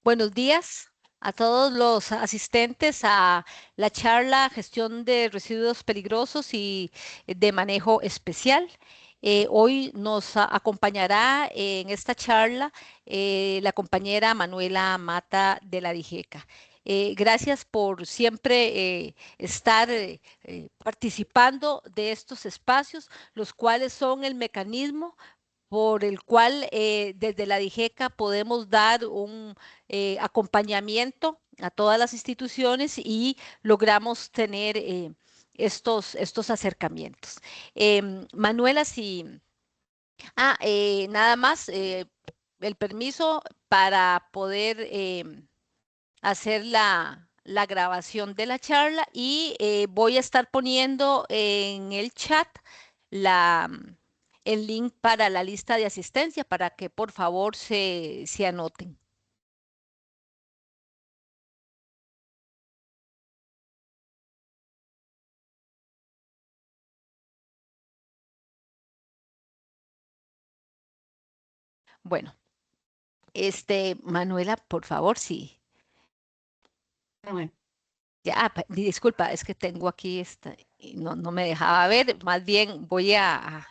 Buenos días a todos los asistentes a la charla Gestión de Residuos Peligrosos y de Manejo Especial. Hoy nos acompañará en esta charla la compañera Manuela Mata de la DIGECA. Gracias por siempre estar participando de estos espacios, los cuales son el mecanismo por el cual desde la DIGECA podemos dar un acompañamiento a todas las instituciones y logramos tener estos acercamientos. Manuela, si nada más el permiso para poder hacer la grabación de la charla y voy a estar poniendo en el chat la, el link para la lista de asistencia para que por favor se anoten. Bueno, Manuela, por favor, sí. Bueno, Ya, disculpa, es que tengo aquí y no me dejaba ver. Más bien voy a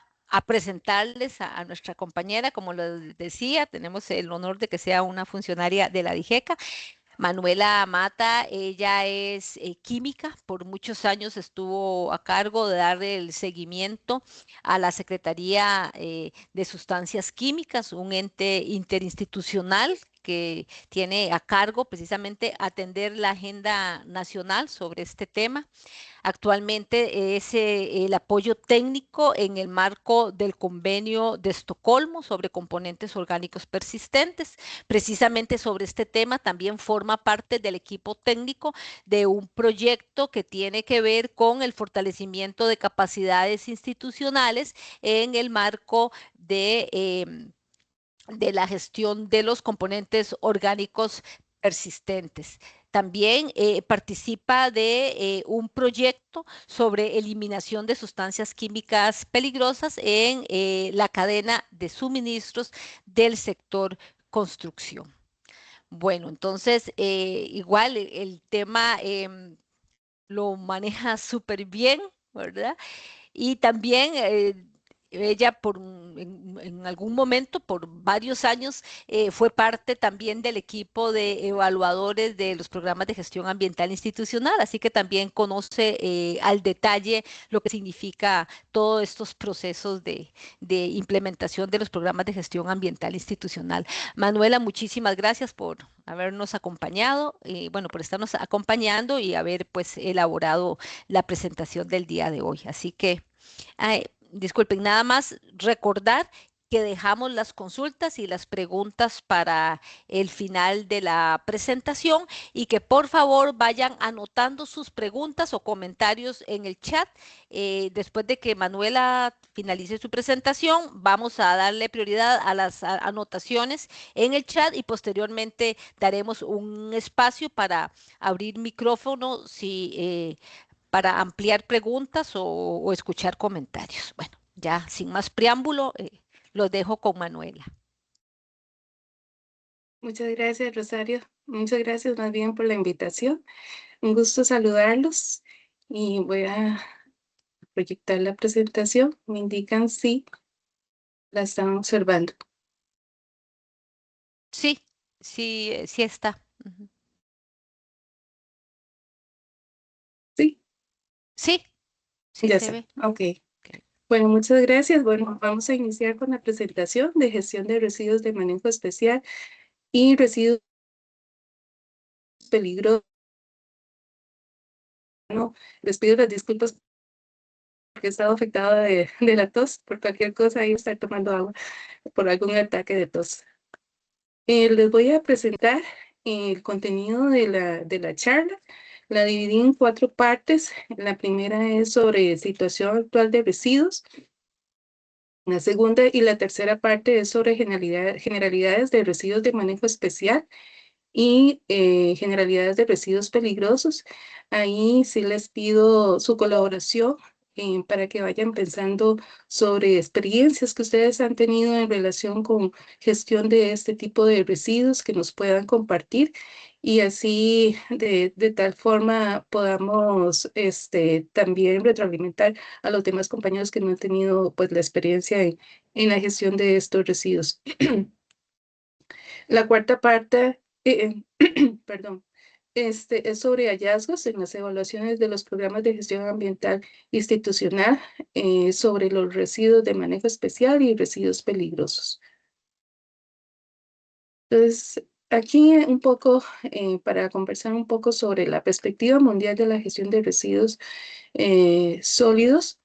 presentarles a nuestra compañera, como lo decía, tenemos el honor de que sea una funcionaria de la DIGECA. Manuela Mata, ella es química, por muchos años estuvo a cargo de dar el seguimiento a la Secretaría de Sustancias Químicas, un ente interinstitucional que tiene a cargo precisamente atender la agenda nacional sobre este tema. Actualmente es el apoyo técnico en el marco del convenio de Estocolmo sobre componentes orgánicos persistentes. Precisamente sobre este tema también forma parte del equipo técnico de un proyecto que tiene que ver con el fortalecimiento de capacidades institucionales en el marco de la gestión de los componentes orgánicos persistentes. También participa de un proyecto sobre eliminación de sustancias químicas peligrosas en la cadena de suministros del sector construcción. Bueno, entonces, igual el tema lo maneja súper bien, ¿verdad? Y también ella en algún momento, por varios años, fue parte también del equipo de evaluadores de los programas de gestión ambiental institucional, así que también conoce al detalle lo que significa todos estos procesos de implementación de los programas de gestión ambiental institucional. Manuela, muchísimas gracias por habernos acompañado, bueno, por estarnos acompañando y haber pues elaborado la presentación del día de hoy. Así que disculpen, nada más recordar que dejamos las consultas y las preguntas para el final de la presentación y que por favor vayan anotando sus preguntas o comentarios en el chat. Después de que Manuela finalice su presentación, vamos a darle prioridad a las anotaciones en el chat y posteriormente daremos un espacio para abrir micrófono si para ampliar preguntas o escuchar comentarios. Bueno, ya sin más preámbulo, los dejo con Manuela. muchas gracias, Rosario. Muchas gracias más bien por la invitación. Un gusto saludarlos y voy a proyectar la presentación. Me indican si la están observando. Sí, sí, sí está. Ujú. Sí, Sí, sí ya se está. ve. Ok. Ok. Bueno, muchas gracias. Bueno, vamos a iniciar con la presentación de gestión de residuos de manejo especial y residuos peligrosos. No, les pido las disculpas porque he estado afectada de la tos. Por cualquier cosa, ahí estar tomando agua por algún ataque de tos. Les voy a presentar el contenido de la charla. La dividí en 4 partes. La primera es sobre situación actual de residuos. La segunda y la tercera parte es sobre generalidades de residuos de manejo especial y generalidades de residuos peligrosos. Ahí sí les pido su colaboración para que vayan pensando sobre experiencias que ustedes han tenido en relación con gestión de este tipo de residuos que nos puedan compartir y así de tal forma podamos también retroalimentar a los demás compañeros que no han tenido pues la experiencia en la gestión de estos residuos. La cuarta parte, perdón, es sobre hallazgos en las evaluaciones de los programas de gestión ambiental institucional sobre los residuos de manejo especial y residuos peligrosos. Entonces, aquí un poco para conversar un poco sobre la perspectiva mundial de la gestión de residuos sólidos.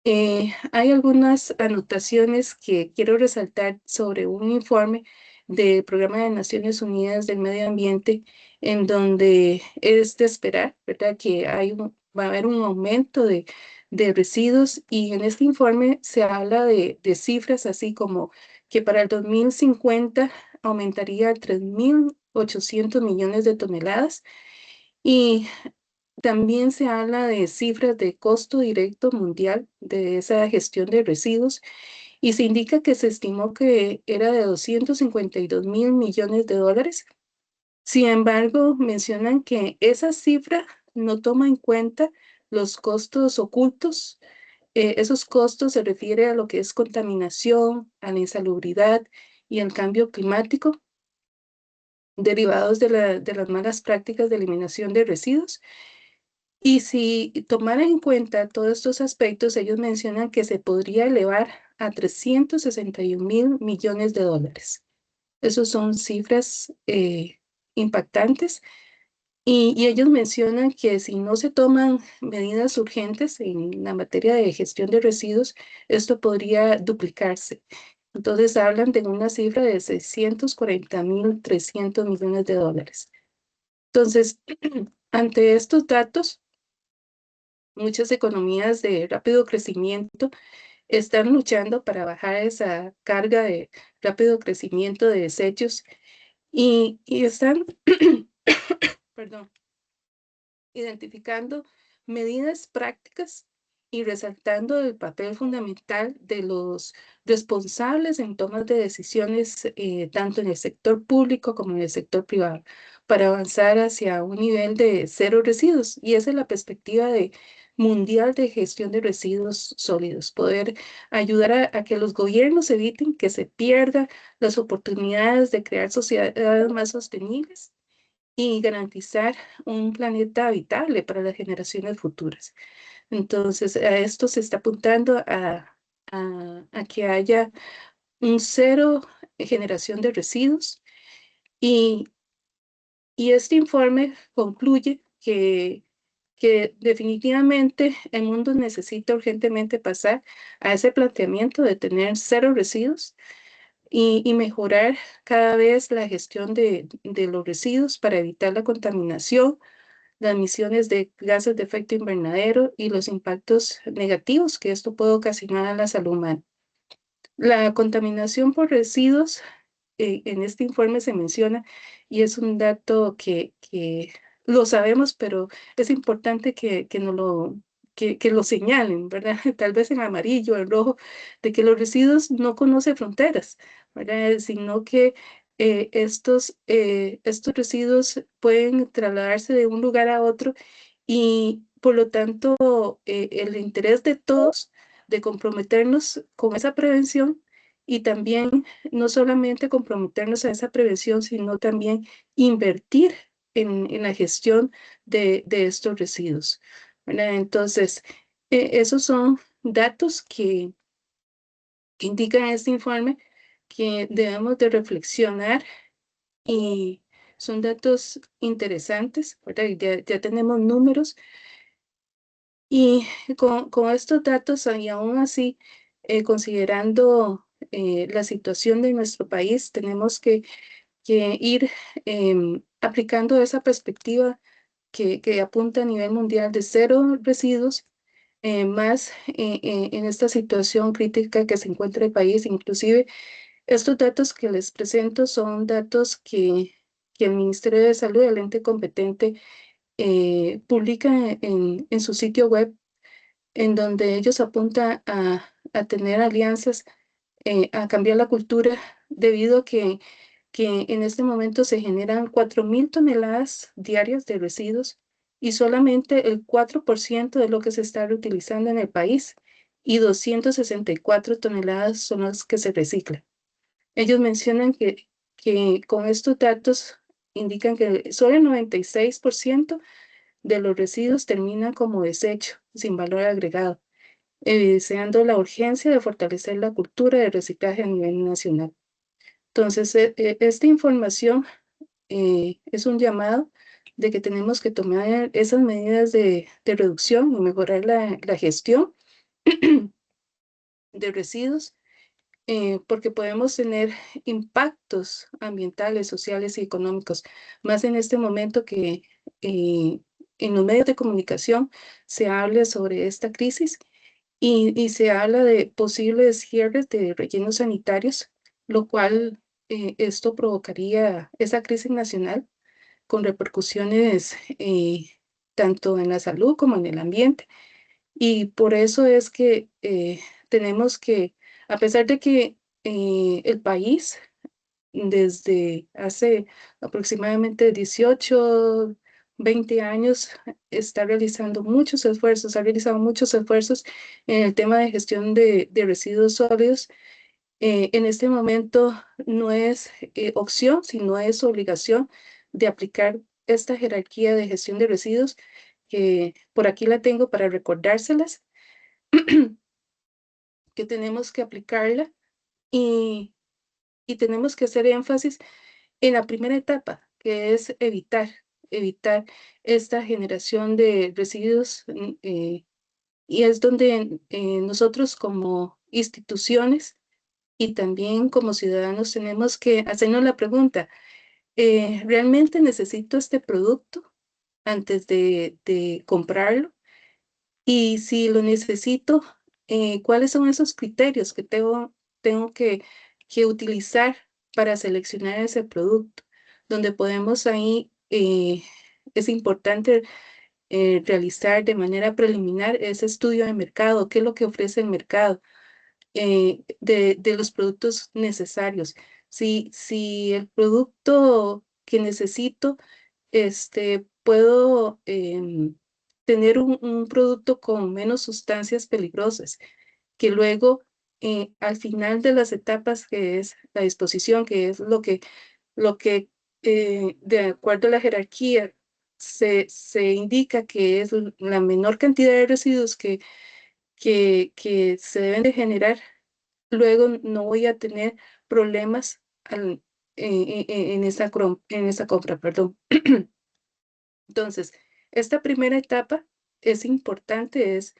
Hay algunas anotaciones que quiero resaltar sobre un informe del Programa de Naciones Unidas del Medio Ambiente, en donde es de esperar, ¿verdad?, que va a haber un aumento de residuos y en este informe se habla de cifras así como que para el 2050 aumentaría a 3.800 millones de toneladas y también se habla de cifras de costo directo mundial de esa gestión de residuos y se indica que se estimó que era de 252.000 millones de dólares. Sin embargo, mencionan que esa cifra no toma en cuenta los costos ocultos. Esos costos se refieren a lo que es contaminación, a la insalubridad y al cambio climático derivados de las malas prácticas de eliminación de residuos. Y si tomaran en cuenta todos estos aspectos, ellos mencionan que se podría elevar a 361.000 millones de dólares. Esas son cifras impactantes y ellos mencionan que si no se toman medidas urgentes en la materia de gestión de residuos, esto podría duplicarse. Entonces hablan de una cifra de 640.300 millones de dólares. Entonces, ante estos datos, muchas economías de rápido crecimiento están luchando para bajar esa carga de rápido crecimiento de desechos y están, perdón, identificando medidas prácticas y resaltando el papel fundamental de los responsables en tomas de decisiones, tanto en el sector público como en el sector privado, para avanzar hacia un nivel de cero residuos. Y esa es la perspectiva mundial de gestión de residuos sólidos, poder ayudar a que los gobiernos eviten que se pierdan las oportunidades de crear sociedades más sostenibles y garantizar un planeta habitable para las generaciones futuras. Entonces, a esto se está apuntando a que haya un cero generación de residuos y, y este informe concluye que definitivamente el mundo necesita urgentemente pasar a ese planteamiento de tener cero residuos y mejorar cada vez la gestión de los residuos para evitar la contaminación, las emisiones de gases de efecto invernadero y los impactos negativos que esto puede ocasionar a la salud humana. La contaminación por residuos en este informe se menciona y es un dato que lo sabemos, pero es importante que lo señalen, ¿verdad? Tal vez en amarillo, en rojo, de que los residuos no conocen fronteras, ¿verdad? Sino que estos residuos pueden trasladarse de un lugar a otro y por lo tanto el interés de todos de comprometernos con esa prevención y también no solamente comprometernos a esa prevención, sino también invertir en la gestión de estos residuos, ¿verdad? Entonces, esos son datos que indican este informe que debemos de reflexionar y son datos interesantes, ¿verdad? Ya tenemos números y con estos datos y aún así, considerando la situación de nuestro país, tenemos que ir aplicando esa perspectiva que apunta a nivel mundial de cero residuos, más en esta situación crítica que se encuentra el país. Inclusive, estos datos que les presento son datos que el Ministerio de Salud, el ente competente, publica en su sitio web en donde ellos apuntan a tener alianzas, a cambiar la cultura, debido a que en este momento se generan 4.000 toneladas diarias de residuos y solamente el 4% de lo que se está reutilizando en el país, y 264 toneladas son las que se reciclan. Ellos mencionan que con estos datos indican que solo el 96% de los residuos terminan como desecho, sin valor agregado, evidenciando la urgencia de fortalecer la cultura de reciclaje a nivel nacional. Entonces, esta información es un llamado de que tenemos que tomar esas medidas de reducción y mejorar la gestión de residuos, porque podemos tener impactos ambientales, sociales y económicos, más en este momento que en los medios de comunicación se habla sobre esta crisis y se habla de posibles cierres de rellenos sanitarios, lo cual esto provocaría esa crisis nacional con repercusiones tanto en la salud como en el ambiente. Y por eso es que tenemos que, a pesar de que el país desde hace aproximadamente 18, 20 años está realizando muchos esfuerzos, ha realizado muchos esfuerzos en el tema de gestión de residuos sólidos. En este momento no es opción, sino es obligación de aplicar esta jerarquía de gestión de residuos, que por aquí la tengo para recordárselas, que tenemos que aplicarla y, y tenemos que hacer énfasis en la primera etapa, que es evitar esta generación de residuos, y es donde nosotros como instituciones y también como ciudadanos tenemos que hacernos la pregunta, ¿realmente necesito este producto antes de comprarlo? Y si lo necesito, ¿cuáles son esos criterios que tengo que utilizar para seleccionar ese producto? Donde podemos ahí, es importante realizar de manera preliminar ese estudio de mercado, qué es lo que ofrece el mercado de los productos necesarios. Si el producto que necesito, puedo tener un producto con menos sustancias peligrosas, que luego al final de las etapas, que es la disposición, que es lo que de acuerdo a la jerarquía se indica que es la menor cantidad de residuos que se deben de generar, luego no voy a tener problemas en esa compra, perdón. Entonces, esta primera etapa es importante, es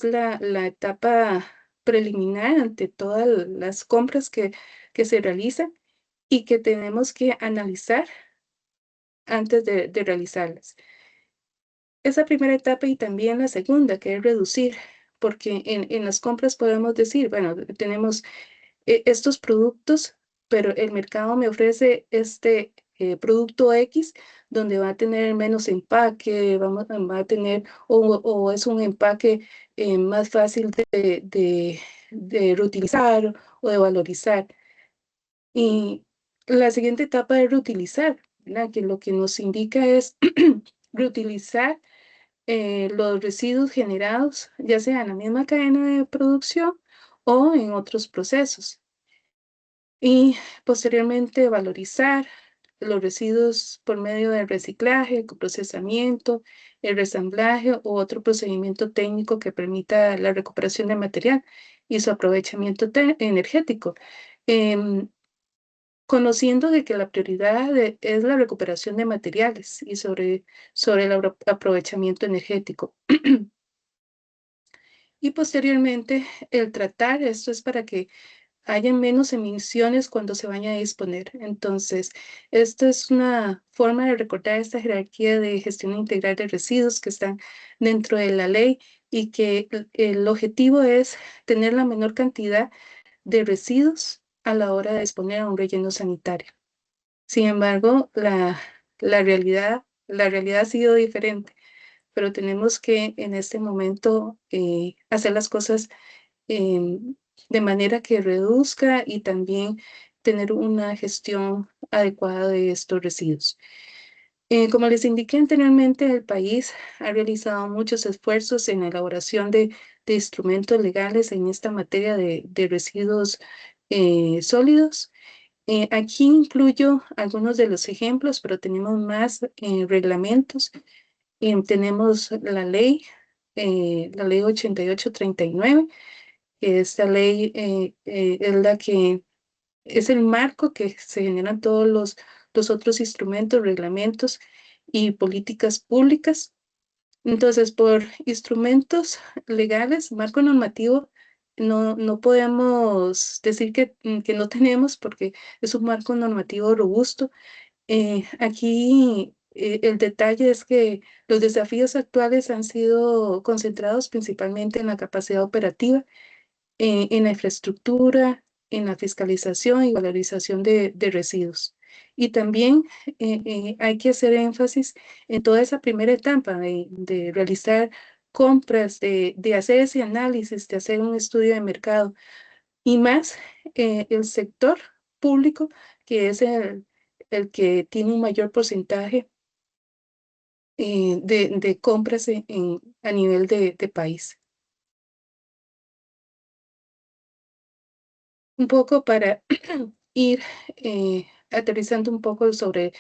la etapa preliminar ante todas las compras que se realizan y que tenemos que analizar antes de realizarlas. Esa primera etapa y también la segunda, que es reducir, porque en las compras podemos decir, bueno, tenemos estos productos, pero el mercado me ofrece este producto X, donde va a tener menos empaque, va a tener, o es un empaque más fácil de reutilizar o de valorizar. Y la siguiente etapa es reutilizar, ¿verdad? Que lo que nos indica es reutilizar los residuos generados, ya sea en la misma cadena de producción o en otros procesos. Y posteriormente valorizar los residuos por medio del reciclaje, el procesamiento, el resamblaje u otro procedimiento técnico que permita la recuperación de material y su aprovechamiento energético. Em, Conociendo de que la prioridad es la recuperación de materiales y sobre el aprovechamiento energético. Y posteriormente el tratar, esto es para que haya menos emisiones cuando se vaya a disponer. Entonces, esta es una forma de recordar esta jerarquía de gestión integral de residuos que están dentro de la ley, y que el objetivo es tener la menor cantidad de residuos a la hora de disponer a un relleno sanitario. Sin embargo, la realidad ha sido diferente. pero tenemos que en este momento hacer las cosas de manera que reduzca y también tener una gestión adecuada de estos residuos. Como les indiqué anteriormente, el país ha realizado muchos esfuerzos en la elaboración de instrumentos legales en esta materia de residuos sólidos. Aquí incluyo algunos de los ejemplos, pero tenemos más reglamentos. Tenemos la ley 8839, que esta ley es la que es el marco que se generan todos los otros instrumentos, reglamentos y políticas públicas. Entonces, por instrumentos legales, marco normativo, no podemos decir que no tenemos porque es un marco normativo robusto. Aquí el detalle es que los desafíos actuales han sido concentrados principalmente en la capacidad operativa, en la infraestructura, en la fiscalización y valorización de residuos. Y también hay que hacer énfasis en toda esa primera etapa de realizar compras, de hacer ese análisis, de hacer un estudio de mercado y más el sector público, que es el que tiene un mayor porcentaje de compras a nivel de país. Un poco para ir aterrizando un poco sobre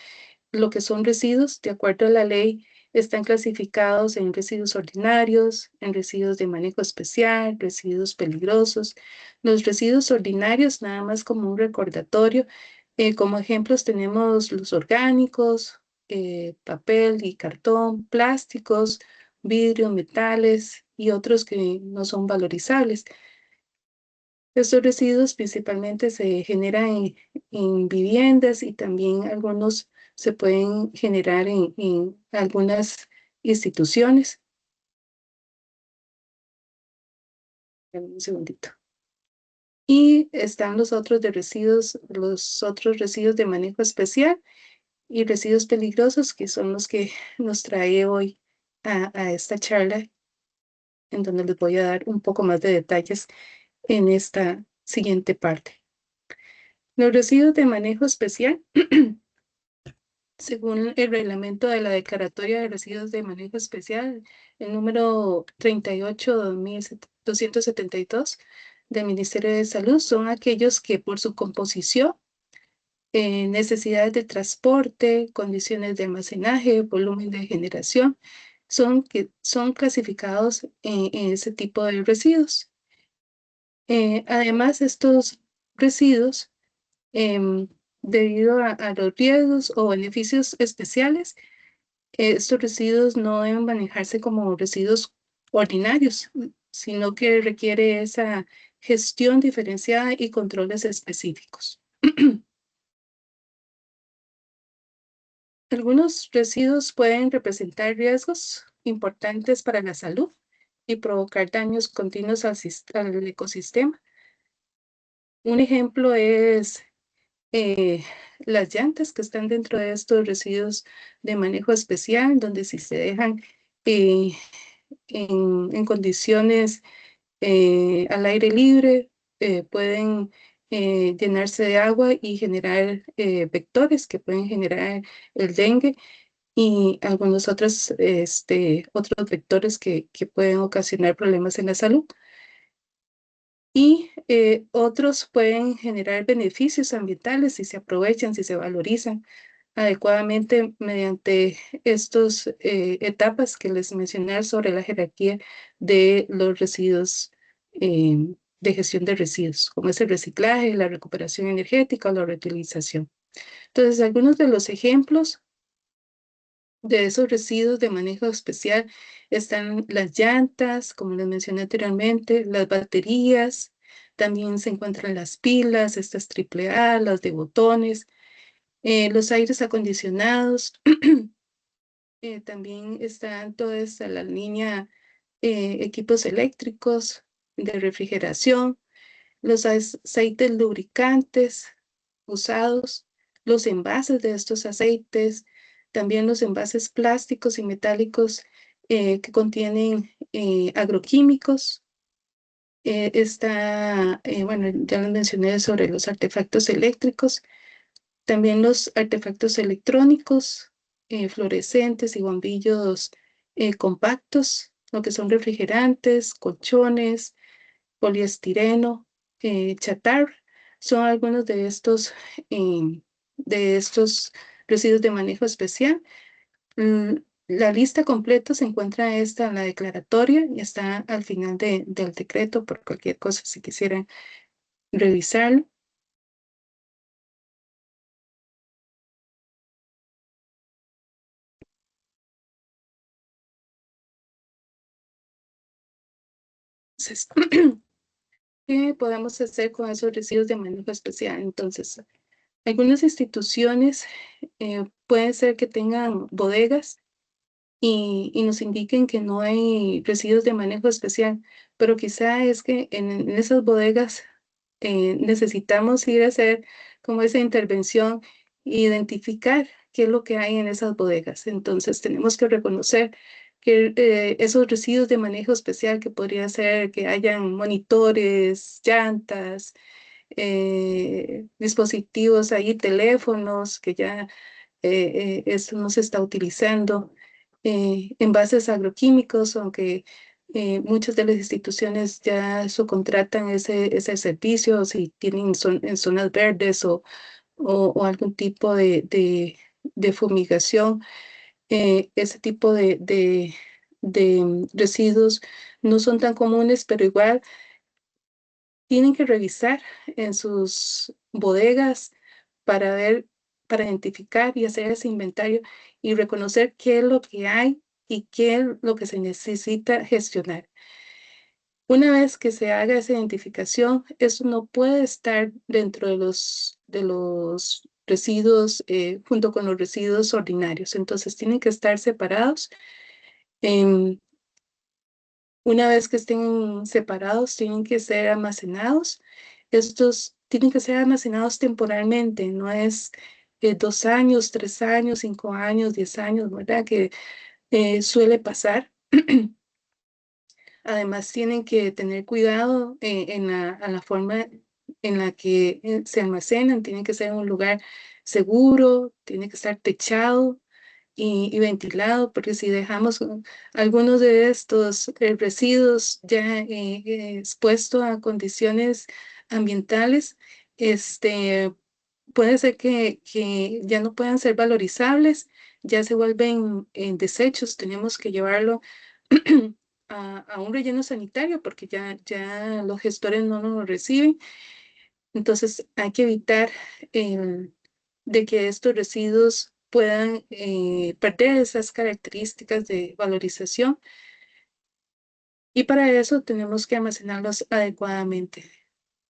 lo que son residuos, de acuerdo a la ley, están clasificados en residuos ordinarios, en residuos de manejo especial, residuos peligrosos. Los residuos ordinarios, nada más como un recordatorio, como ejemplos tenemos los orgánicos, papel y cartón, plásticos, vidrio, metales y otros que no son valorizables. Estos residuos principalmente se generan en viviendas y también algunos se pueden generar en algunas instituciones. Dame un segundito. Y están los otros residuos de manejo especial y residuos peligrosos, que son los que nos trae hoy a esta charla, en donde les voy a dar un poco más de detalles en esta siguiente parte. Los residuos de manejo especial, según el reglamento de la Declaratoria de Residuos de Manejo Especial, el número 38-272 del Ministerio de Salud, son aquellos que por su composición, necesidades de transporte, condiciones de almacenaje, volumen de generación, son clasificados en ese tipo de residuos. Además, estos residuos, debido a los riesgos o beneficios especiales, estos residuos no deben manejarse como residuos ordinarios, sino que requiere esa gestión diferenciada y controles específicos. Algunos residuos pueden representar riesgos importantes para la salud y provocar daños continuos al ecosistema. Un ejemplo es las llantas que están dentro de estos residuos de manejo especial, donde si se dejan en condiciones al aire libre, pueden llenarse de agua y generar vectores que pueden generar el dengue y algunos otros vectores que pueden ocasionar problemas en la salud. Y otros pueden generar beneficios ambientales si se aprovechan, si se valorizan adecuadamente mediante estas etapas que les mencioné sobre la jerarquía de los residuos, de gestión de residuos, como es el reciclaje, la recuperación energética o la reutilización. Entonces, algunos de los ejemplos de esos residuos de manejo especial están las llantas, como les mencioné anteriormente, las baterías, también se encuentran las pilas, estas AAA, las de botones, los aires acondicionados, también están toda la línea equipos eléctricos de refrigeración, los aceites lubricantes usados, los envases de estos aceites, también los envases plásticos y metálicos que contienen agroquímicos. Bueno, ya les mencioné sobre los artefactos eléctricos, también los artefactos electrónicos, fluorescentes y bombillos compactos, lo que son refrigerantes, colchones, poliestireno, chatarra, son algunos de estos residuos de manejo especial. La lista completa se encuentra esta en la declaratoria y está al final del decreto por cualquier cosa si quisieran revisarlo. Entonces, ¿qué podemos hacer con esos residuos de manejo especial? Entonces, algunas instituciones pueden ser que tengan bodegas y nos indiquen que no hay residuos de manejo especial, pero quizá es que en esas bodegas necesitamos ir a hacer como esa intervención e identificar qué es lo que hay en esas bodegas. Entonces tenemos que reconocer que esos residuos de manejo especial que podría ser que hayan monitores, llantas, dispositivos ahí, teléfonos, que ya eso no se está utilizando, envases agroquímicos, aunque muchas de las instituciones ya subcontratan ese servicio, si tienen en zonas verdes o algún tipo de fumigación, ese tipo de residuos no son tan comunes, pero igual tienen que revisar en sus bodegas para ver, para identificar y hacer ese inventario y reconocer qué es lo que hay y qué es lo que se necesita gestionar. Una vez que se haga esa identificación, eso no puede estar dentro de los residuos junto con los residuos ordinarios. Entonces tienen que estar separados. Em, una vez que estén separados, tienen que ser almacenados. Estos tienen que ser almacenados temporalmente, no es 2 años, 3 años, 5 años, 10 años, ¿verdad? Que suele pasar. Además, tienen que tener cuidado a la forma en la que se almacenan. Tienen que ser en un lugar seguro, tiene que estar techado y ventilado, porque si dejamos algunos de estos residuos ya expuestos a condiciones ambientales, puede ser que ya no puedan ser valorizables, ya se vuelven desechos, tenemos que llevarlo a un relleno sanitario porque ya los gestores no nos lo reciben. Entonces hay que evitar de que estos residuos puedan perder esas características de valorización y para eso tenemos que almacenarlos adecuadamente.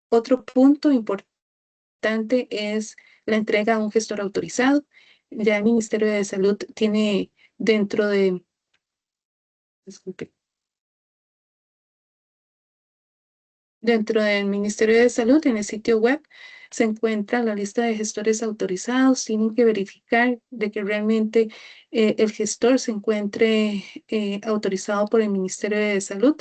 Otro punto importante es la entrega a un gestor autorizado. Ya el Ministerio de Salud tiene dentro de, disculpe, dentro del Ministerio de Salud, en el sitio web, se encuentra la lista de gestores autorizados. Tienen que verificar de que realmente el gestor se encuentre autorizado por el Ministerio de Salud.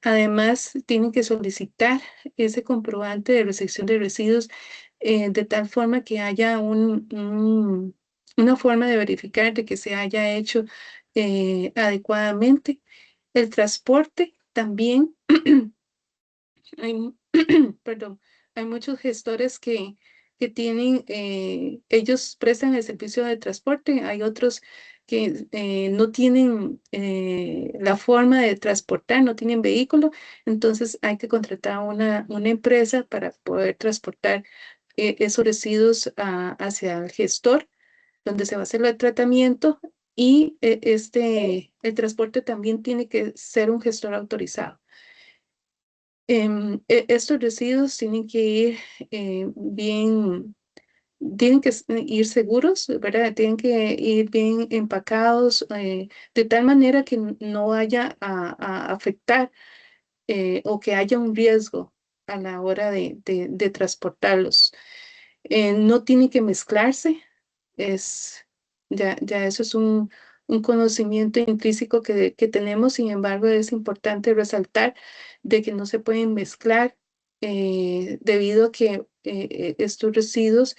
Además, tienen que solicitar ese comprobante de recepción de residuos de tal forma que haya una forma de verificar de que se haya hecho adecuadamente. El transporte también. Hay, perdón, hay muchos gestores que tienen, ellos prestan el servicio de transporte, hay otros que no tienen la forma de transportar, no tienen vehículo, entonces hay que contratar una empresa para poder transportar esos residuos hacia el gestor, donde se va a hacer el tratamiento y el transporte también tiene que ser un gestor autorizado. Estos residuos tienen que ir bien, tienen que ir seguros, ¿verdad? Tienen que ir bien empacados, de tal manera que no vaya a afectar o que haya un riesgo a la hora de transportarlos. No tiene que mezclarse, es, ya eso es un conocimiento intrínseco que tenemos. Sin embargo, es importante resaltar de que no se pueden mezclar debido a que estos residuos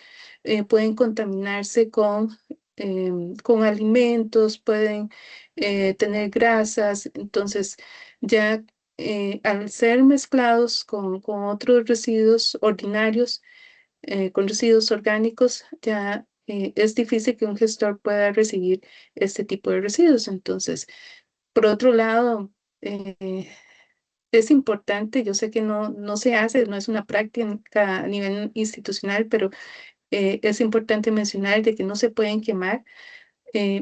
pueden contaminarse con alimentos, pueden tener grasas. Entonces, ya al ser mezclados con otros residuos ordinarios, con residuos orgánicos, ya es difícil que un gestor pueda recibir este tipo de residuos. Entonces, por otro lado, es importante, yo sé que no se hace, no es una práctica a nivel institucional, pero es importante mencionar de que no se pueden quemar.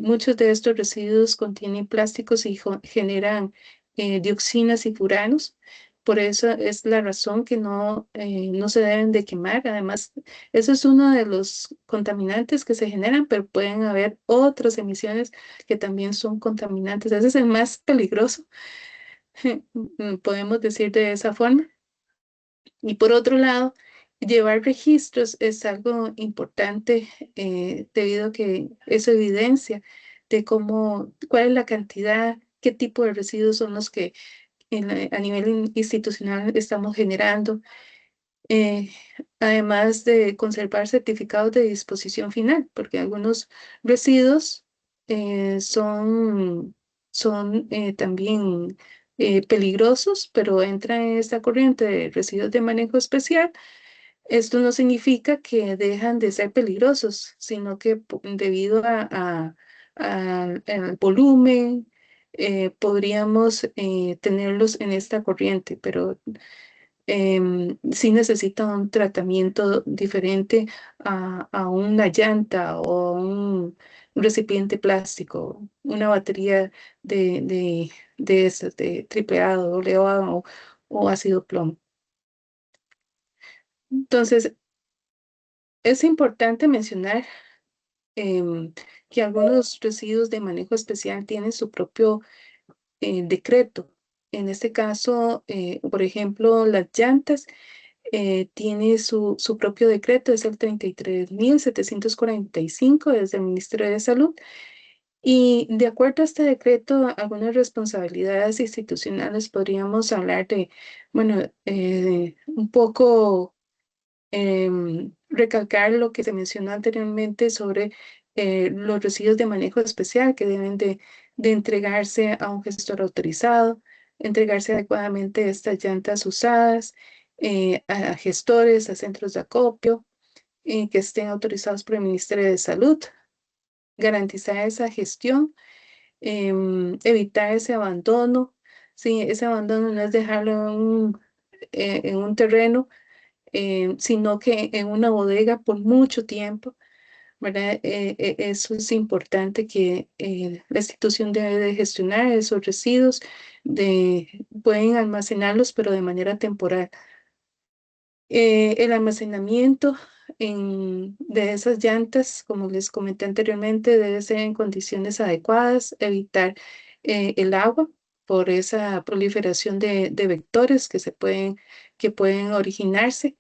Muchos de estos residuos contienen plásticos y generan dioxinas y furanos. Por eso es la razón que no se deben de quemar. Además, eso es uno de los contaminantes que se generan, pero pueden haber otras emisiones que también son contaminantes. Ese es el más peligroso, podemos decir de esa forma. Y por otro lado, llevar registros es algo importante debido a que eso evidencia de cuál es la cantidad, qué tipo de residuos son los que a nivel institucional estamos generando, eh, además de conservar certificados de disposición final, porque algunos residuos son también peligrosos, pero entran en esta corriente de residuos de manejo especial. Esto no significa que dejan de ser peligrosos, sino que debido al volumen, podríamos tenerlos en esta corriente, pero sí necesita un tratamiento diferente a una llanta o un recipiente plástico, una batería de esas, de AAA, AA o ácido plomo. Entonces, es importante mencionar que algunos residuos de manejo especial tienen su propio decreto. En este caso, por ejemplo, las llantas tiene su propio decreto, es el 33.745 desde el Ministerio de Salud. Y de acuerdo a este decreto, algunas responsabilidades institucionales podríamos hablar de, bueno, un poco recalcar lo que se mencionó anteriormente sobre los residuos de manejo especial que deben de entregarse a un gestor autorizado, entregarse adecuadamente estas llantas usadas a gestores, a centros de acopio que estén autorizados por el Ministerio de Salud, garantizar esa gestión, evitar ese abandono. Sí, ese abandono no es dejarlo en un terreno, sino que en una bodega por mucho tiempo, ¿verdad? Eso es importante que la institución debe de gestionar esos residuos, pueden almacenarlos, pero de manera temporal. El almacenamiento de esas llantas, como les comenté anteriormente, debe ser en condiciones adecuadas, evitar el agua por esa proliferación de vectores que pueden originarse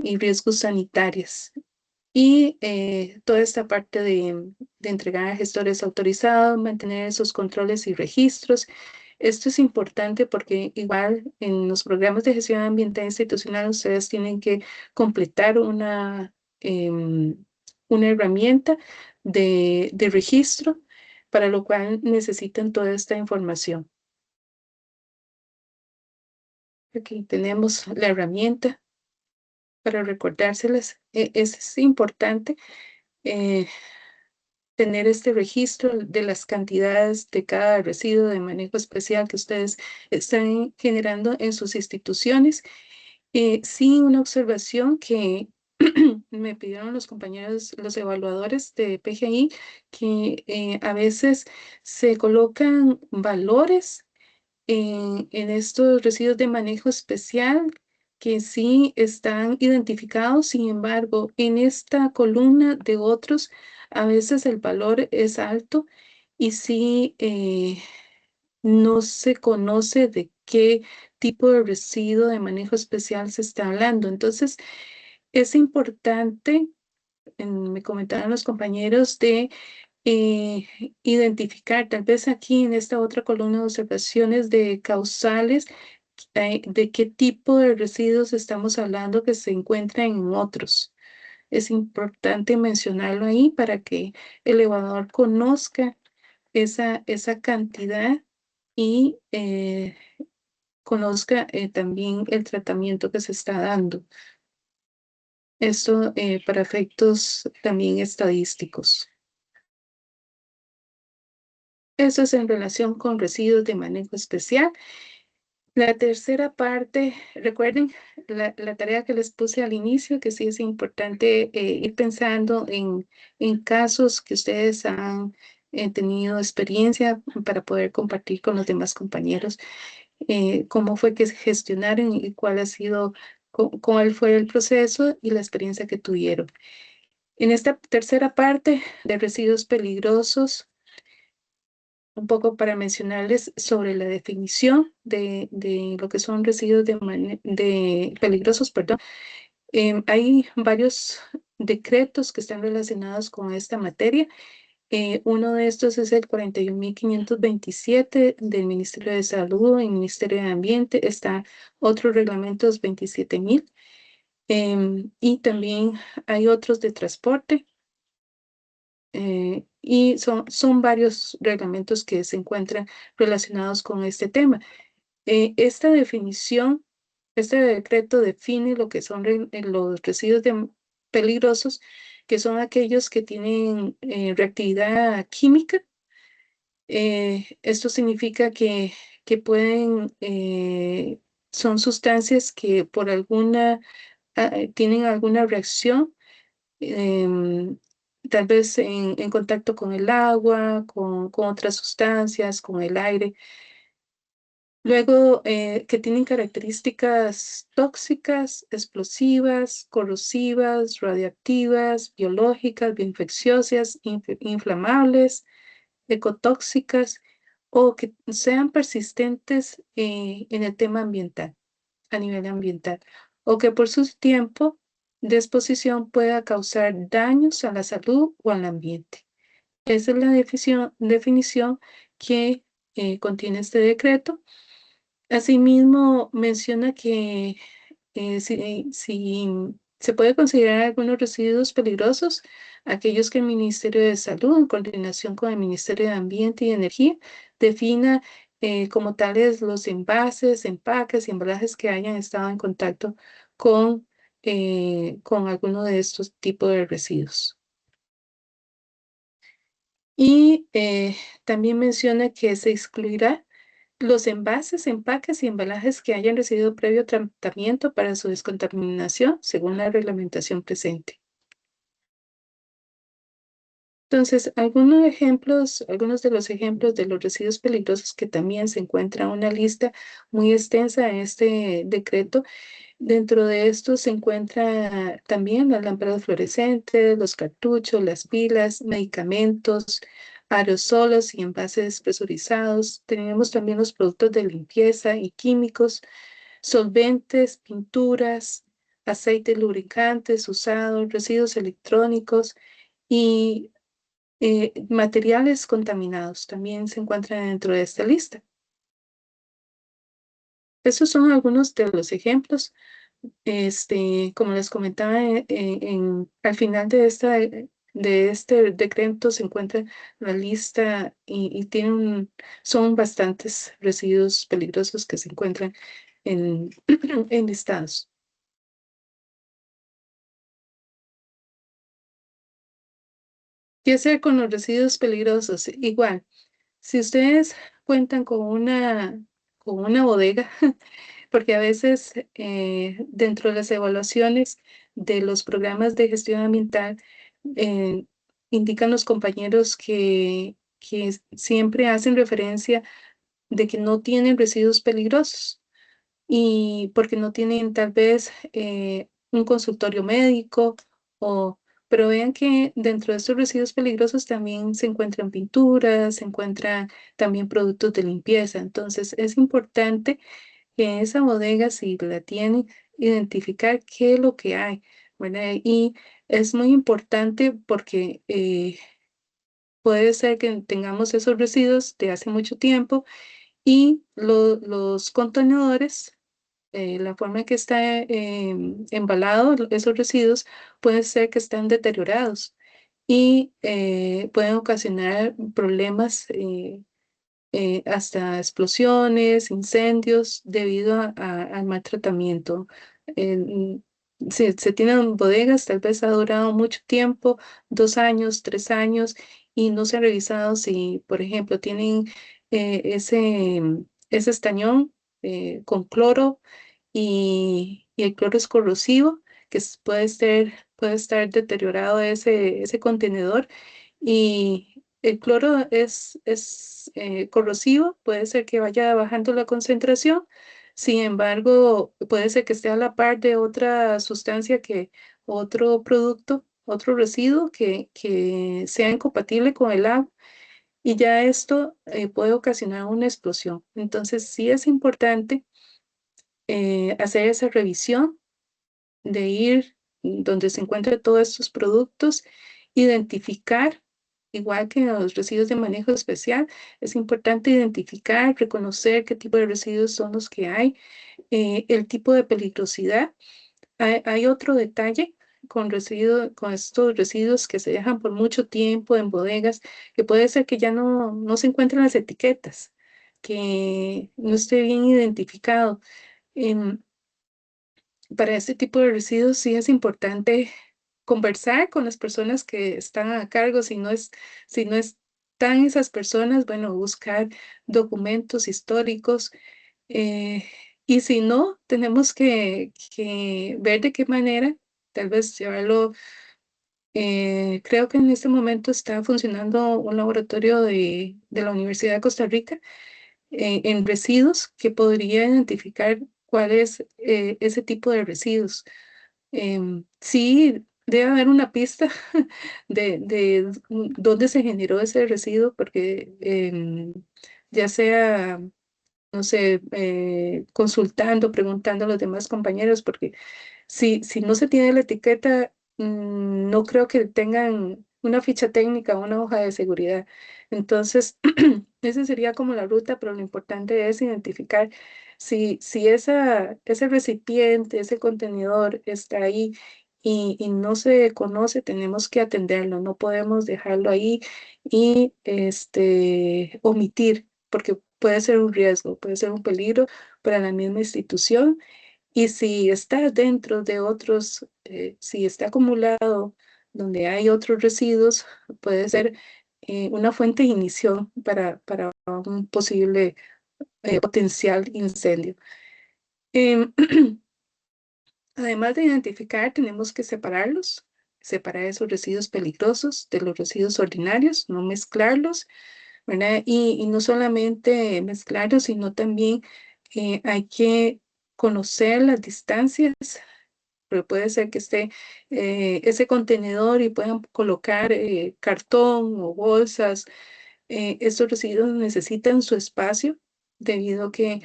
y riesgos sanitarios. Y toda esta parte de entregar a gestores autorizados, mantener esos controles y registros. Esto es importante porque igual en los programas de gestión ambiental institucional ustedes tienen que completar una herramienta de registro, para lo cual necesitan toda esta información. Aquí tenemos la herramienta para recordárselas. Es importante tener este registro de las cantidades de cada residuo de manejo especial que ustedes están generando en sus instituciones. Sí, una observación que me pidieron los compañeros, los evaluadores de PGI, que a veces se colocan valores en estos residuos de manejo especial que sí están identificados. Sin embargo, en esta columna de otros, a veces el valor es alto y sí no se conoce de qué tipo de residuo de manejo especial se está hablando. Entonces, es importante, me comentaron los compañeros, de identificar, tal vez aquí en esta otra columna de observaciones de causales, de qué tipo de residuos estamos hablando que se encuentran en otros. Es importante mencionarlo ahí para que el evaluador conozca esa cantidad y conozca también el tratamiento que se está dando. Esto para efectos también estadísticos. Eso es en relación con residuos de manejo especial. La tercera parte, recuerden la tarea que les puse al inicio, que sí es importante ir pensando en casos que ustedes han tenido experiencia para poder compartir con los demás compañeros cómo fue que se gestionaron y cuál ha sido, cuál fue el proceso y la experiencia que tuvieron. En esta tercera parte de residuos peligrosos, un poco para mencionarles sobre la definición de lo que son residuos de peligrosos, perdón. Hay varios decretos que están relacionados con esta materia. Uno de estos es el 41.527 del Ministerio de Salud y Ministerio de Ambiente. Está otros reglamentos 27.000. Y también hay otros de transporte. Y son varios reglamentos que se encuentran relacionados con este tema. Esta definición, este decreto define lo que son los residuos peligrosos, que son aquellos que tienen reactividad química. Esto significa que pueden, son sustancias que por tienen alguna reacción em, tal vez en contacto con el agua, con otras sustancias, con el aire. Luego, que tienen características tóxicas, explosivas, corrosivas, radiactivas, biológicas, bioinfecciosas, inflamables, ecotóxicas o que sean persistentes en el tema ambiental, a nivel ambiental, o que por su tiempo de exposición pueda causar daños a la salud o al ambiente. Esa es la definición que contiene este decreto. Asimismo, menciona que si se puede considerar algunos residuos peligrosos, aquellos que el Ministerio de Salud, en coordinación con el Ministerio de Ambiente y Energía, defina como tales los envases, empaques y embalajes que hayan estado en contacto con alguno de estos tipos de residuos. Y también menciona que se excluirá los envases, empaques y embalajes que hayan recibido previo tratamiento para su descontaminación según la reglamentación presente. Entonces, algunos de los ejemplos de los residuos peligrosos que también se encuentra una lista muy extensa en este decreto. Dentro de esto se encuentra también las lámparas fluorescentes, los cartuchos, las pilas, medicamentos, aerosolos y envases presurizados. Tenemos también los productos de limpieza y químicos, solventes, pinturas, aceites lubricantes usados, residuos electrónicos y materiales contaminados. También se encuentran dentro de esta lista. Estos son algunos de los ejemplos. Como les comentaba, al final de este decreto se encuentra la lista y son bastantes residuos peligrosos que se encuentran en, en listados. ¿Qué hacer con los residuos peligrosos? Igual, si ustedes cuentan con una bodega, porque a veces dentro de las evaluaciones de los programas de gestión ambiental eh, indican los compañeros que siempre hacen referencia de que no tienen residuos peligrosos y porque no tienen tal vez un consultorio médico o... Pero vean que dentro de estos residuos peligrosos también se encuentran pinturas, se encuentran también productos de limpieza. Entonces es importante que en esa bodega, si la tienen, identificar qué es lo que hay, ¿verdad? Y es muy importante porque puede ser que tengamos esos residuos de hace mucho tiempo y los contenedores, la forma en que está embalado esos residuos, puede ser que están deteriorados y pueden ocasionar problemas, hasta explosiones, incendios debido al mal tratamiento. Se tienen bodegas, tal vez ha durado mucho tiempo, 2 años, 3 años, y no se ha revisado si, por ejemplo, tienen ese estañón con cloro y el cloro es corrosivo, que puede estar deteriorado ese contenedor y el cloro es corrosivo, puede ser que vaya bajando la concentración, sin embargo, puede ser que esté a la par de otra sustancia otro producto, otro residuo que sea incompatible con el agua y ya esto puede ocasionar una explosión. Entonces, sí es importante hacer esa revisión de ir donde se encuentran todos estos productos, identificar, igual que en los residuos de manejo especial, es importante identificar, reconocer qué tipo de residuos son los que hay, el tipo de peligrosidad. Hay otro detalle con estos residuos que se dejan por mucho tiempo en bodegas, que puede ser que ya no se encuentren las etiquetas, que no esté bien identificado. Em, para este tipo de residuos sí es importante conversar con las personas que están a cargo. Si no están esas personas, bueno, buscar documentos históricos. eh, y si no, tenemos que ver de qué manera, tal vez llevarlo. Creo que en este momento está funcionando un laboratorio de la Universidad de Costa Rica en residuos que podría identificar cuál es ese tipo de residuos. Sí, debe haber una pista de dónde se generó ese residuo, porque ya sea, no sé, consultando, preguntando a los demás compañeros, porque si no se tiene la etiqueta, no creo que tengan una ficha técnica o una hoja de seguridad. Entonces, esa sería como la ruta, pero lo importante es identificar si ese recipiente, ese contenedor está ahí y no se conoce, tenemos que atenderlo, no podemos dejarlo ahí y omitir, porque puede ser un riesgo, puede ser un peligro para la misma institución. Y si está dentro de otros, si está acumulado donde hay otros residuos, puede ser una fuente de ignición para un posible potencial incendio. Em, Además de identificar, tenemos que separar esos residuos peligrosos de los residuos ordinarios, no mezclarlos, ¿verdad? Y no solamente mezclarlos, sino también hay que conocer las distancias, pero puede ser que esté ese contenedor y puedan colocar cartón o bolsas. Estos residuos necesitan su espacio debido a que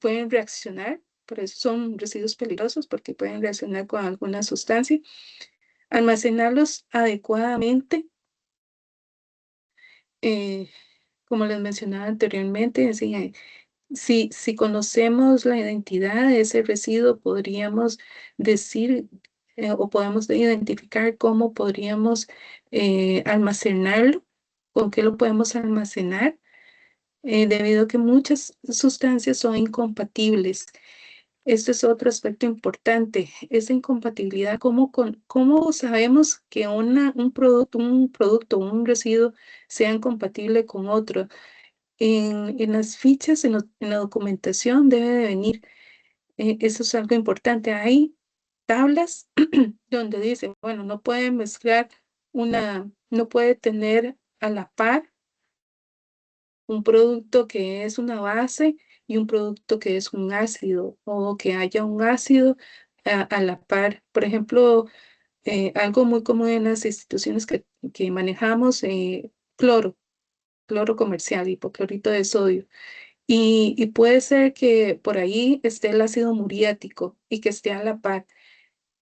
pueden reaccionar, por eso son residuos peligrosos porque pueden reaccionar con alguna sustancia. Almacenarlos adecuadamente, eh, como les mencionaba anteriormente, si conocemos la identidad de ese residuo, podríamos decir o podemos identificar cómo podríamos almacenarlo, con qué lo podemos almacenar, debido a que muchas sustancias son incompatibles. Este es otro aspecto importante, esa incompatibilidad, cómo sabemos que un residuo sea incompatible con otro. En las fichas, en la documentación debe de venir, eso es algo importante. Hay tablas donde dice, bueno, no puede mezclar no puede tener a la par un producto que es una base y un producto que es un ácido, o que haya un ácido a la par. Por ejemplo, algo muy común en las instituciones que manejamos, cloro comercial, hipoclorito de sodio. Y puede ser que por ahí esté el ácido muriático y que esté a la par.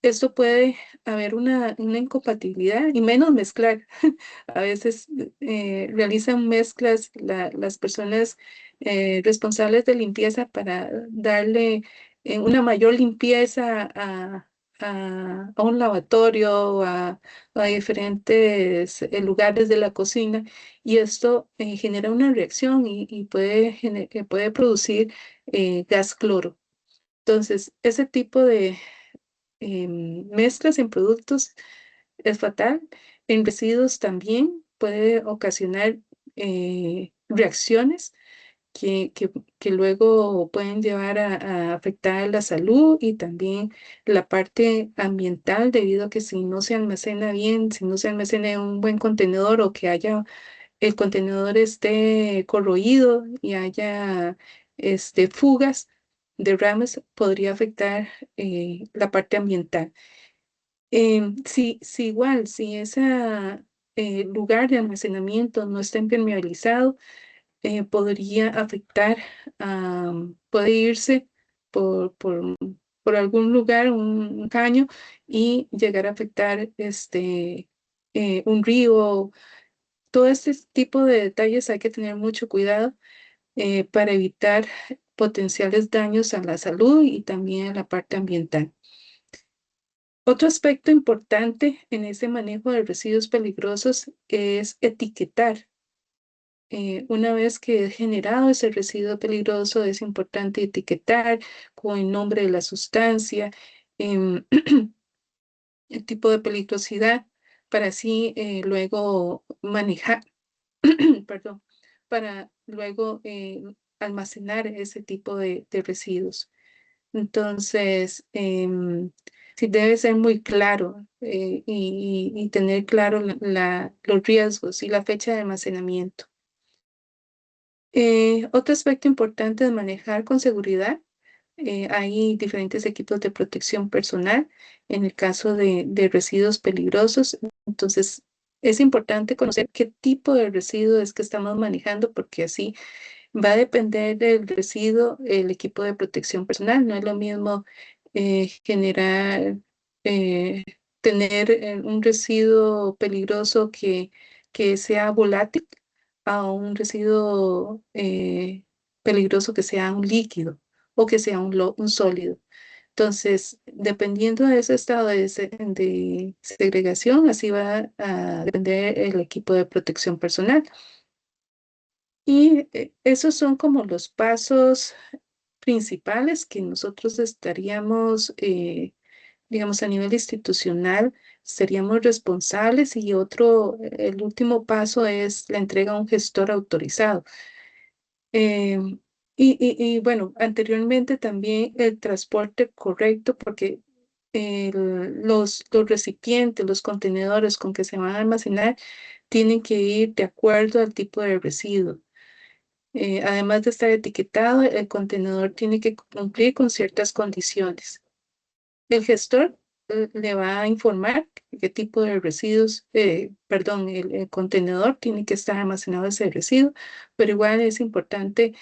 esto puede haber una incompatibilidad y menos mezclar. A veces realizan mezclas las personas responsables de limpieza para darle una mayor limpieza a un lavatorio, a diferentes lugares de la cocina, y esto genera una reacción y puede producir gas cloro. Entonces, ese tipo de mezclas en productos es fatal. En residuos también puede ocasionar reacciones que luego pueden llevar a afectar la salud y también la parte ambiental, debido a que si no se almacena bien, si no se almacena en un buen contenedor, o que el contenedor esté corroído y haya fugas, derrames, podría afectar la parte ambiental. Si igual, si ese lugar de almacenamiento no está impermeabilizado, podría afectar, puede irse por algún lugar, un caño, y llegar a afectar un río. Todo este tipo de detalles hay que tener mucho cuidado para evitar potenciales daños a la salud y también a la parte ambiental. Otro aspecto importante en ese manejo de residuos peligrosos es etiquetar. Una vez que es generado ese residuo peligroso, es importante etiquetar con el nombre de la sustancia, em, el tipo de peligrosidad, para así luego manejar, perdón, para luego almacenar ese tipo de residuos. Entonces, sí debe ser muy claro y tener claro los riesgos y la fecha de almacenamiento. Otro aspecto importante de manejar con seguridad, hay diferentes equipos de protección personal en el caso de residuos peligrosos. Entonces, es importante conocer qué tipo de residuo es que estamos manejando, porque así va a depender del residuo, el equipo de protección personal. No es lo mismo generar, eh, tener un residuo peligroso que sea volátil, a un residuo peligroso que sea un líquido o que sea un sólido. Entonces, dependiendo de ese estado de segregación, así va a depender el equipo de protección personal. Y esos son como los pasos principales que nosotros estaríamos, digamos, a nivel institucional, seríamos responsables. Y el último paso es la entrega a un gestor autorizado. Em, bueno, anteriormente también el transporte correcto, porque los recipientes, los contenedores con que se van a almacenar, tienen que ir de acuerdo al tipo de residuo. Además de estar etiquetado, el contenedor tiene que cumplir con ciertas condiciones. El gestor le va a informar qué tipo de residuos, perdón, el contenedor tiene que estar almacenado ese residuo, pero igual es importante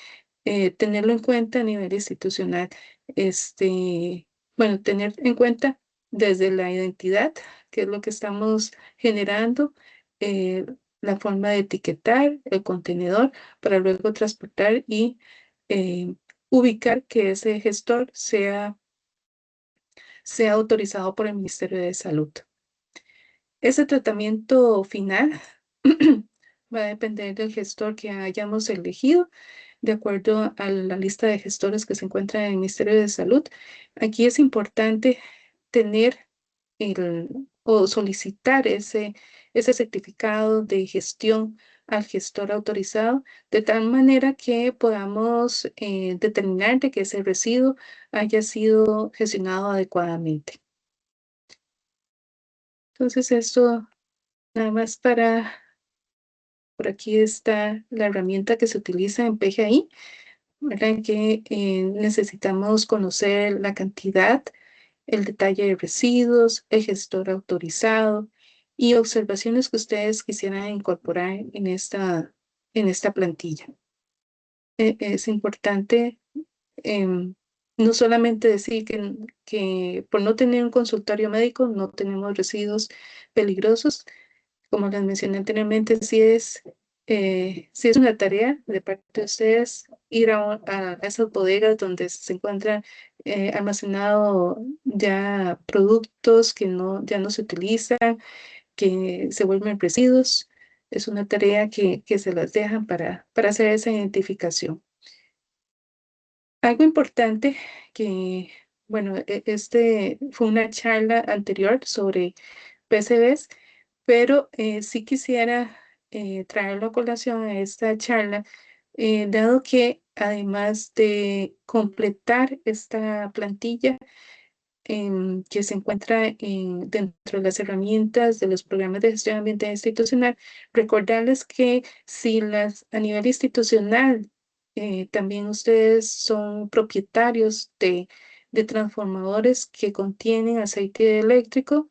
tenerlo en cuenta a nivel institucional. Bueno, tener en cuenta desde la identidad, que es lo que estamos generando, eh, la forma de etiquetar el contenedor para luego transportar y eh, ubicar que ese gestor sea autorizado por el Ministerio de Salud. Ese tratamiento final va a depender del gestor que hayamos elegido, de acuerdo a la lista de gestores que se encuentra en el Ministerio de Salud. Aquí es importante tener o solicitar ese certificado de gestión al gestor autorizado, de tal manera que podamos determinar de que ese residuo haya sido gestionado adecuadamente. Entonces, esto nada más por aquí está la herramienta que se utiliza en PGI, ¿verdad? Que necesitamos conocer la cantidad, el detalle de residuos, el gestor autorizado y observaciones que ustedes quisieran incorporar en esta plantilla. Es importante no solamente decir que por no tener un consultorio médico no tenemos residuos peligrosos. Como les mencioné anteriormente, sí es una tarea de parte de ustedes ir a esas bodegas donde se encuentran almacenados ya productos que ya no se utilizan, que se vuelven residuos. Es una tarea que se las dejan para hacer esa identificación. Algo importante que, bueno, este fue una charla anterior sobre PCBs, pero sí quisiera traerlo a colación a esta charla, dado que además de completar esta plantilla que se encuentra dentro de las herramientas de los programas de gestión ambiental institucional, recordarles que si a nivel institucional también ustedes son propietarios de transformadores que contienen aceite eléctrico,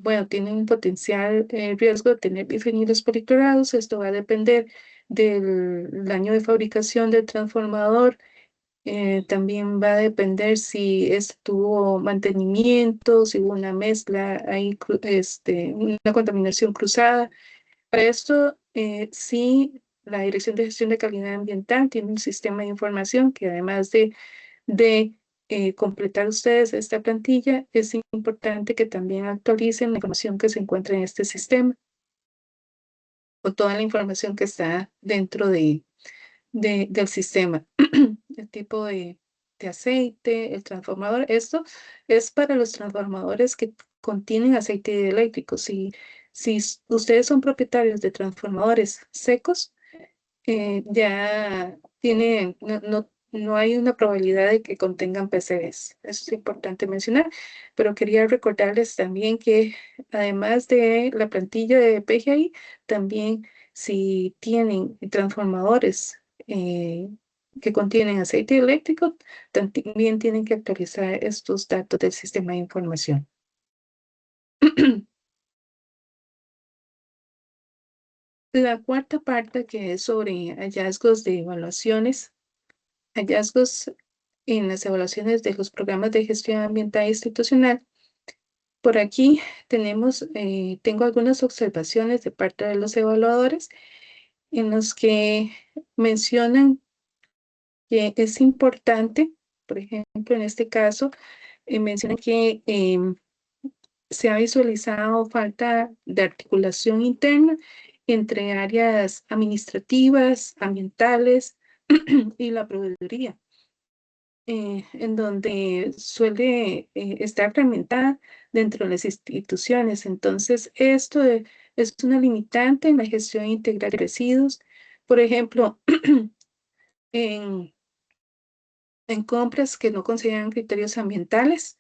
bueno, tienen un potencial riesgo de tener bifenilos policlorados. Esto va a depender del año de fabricación del transformador. También va a depender si tuvo mantenimiento, si hubo una mezcla, una contaminación cruzada. Para esto, sí, la Dirección de Gestión de Calidad Ambiental tiene un sistema de información que además de completar ustedes esta plantilla, es importante que también actualicen la información que se encuentra en este sistema o toda la información que está dentro del sistema. El tipo de aceite, el transformador. Esto es para los transformadores que contienen aceite eléctrico. Si ustedes son propietarios de transformadores secos, ya no hay una probabilidad de que contengan PCBs. Eso es importante mencionar, pero quería recordarles también que además de la plantilla de PGI, también si tienen transformadores que contienen aceite eléctrico, también tienen que actualizar estos datos del sistema de información. La cuarta parte, que es sobre hallazgos de evaluaciones, hallazgos en las evaluaciones de los programas de gestión ambiental institucional. Por aquí tengo algunas observaciones de parte de los evaluadores en los que mencionan que es importante, por ejemplo, en este caso, mencionan que se ha visualizado falta de articulación interna entre áreas administrativas, ambientales y la proveeduría, en donde suele estar fragmentada dentro de las instituciones. Entonces, es una limitante en la gestión integral de residuos. Por ejemplo, en, en compras que no consideran criterios ambientales.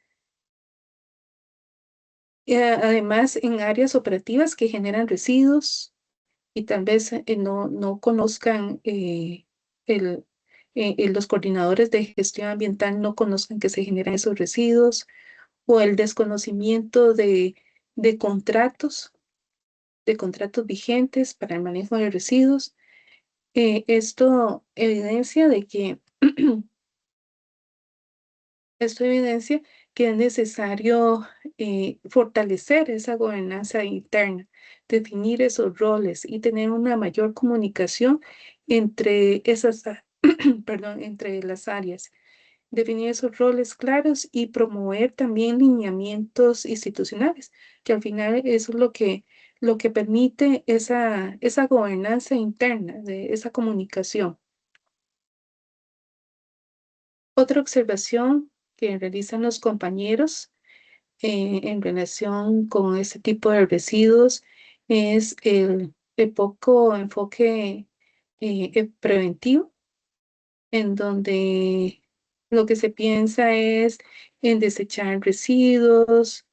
Además, en áreas operativas que generan residuos y tal vez no conozcan los coordinadores de gestión ambiental no conozcan que se generan esos residuos, o el desconocimiento de contratos, de contratos vigentes para el manejo de residuos. Esto evidencia que es necesario fortalecer esa gobernanza interna, definir esos roles y tener una mayor comunicación entre entre las áreas, definir esos roles claros y promover también lineamientos institucionales, que al final eso es lo que permite esa gobernanza interna, de esa comunicación. Otra observación que realizan los compañeros en relación con este tipo de residuos es el poco enfoque preventivo, en donde lo que se piensa es en desechar residuos,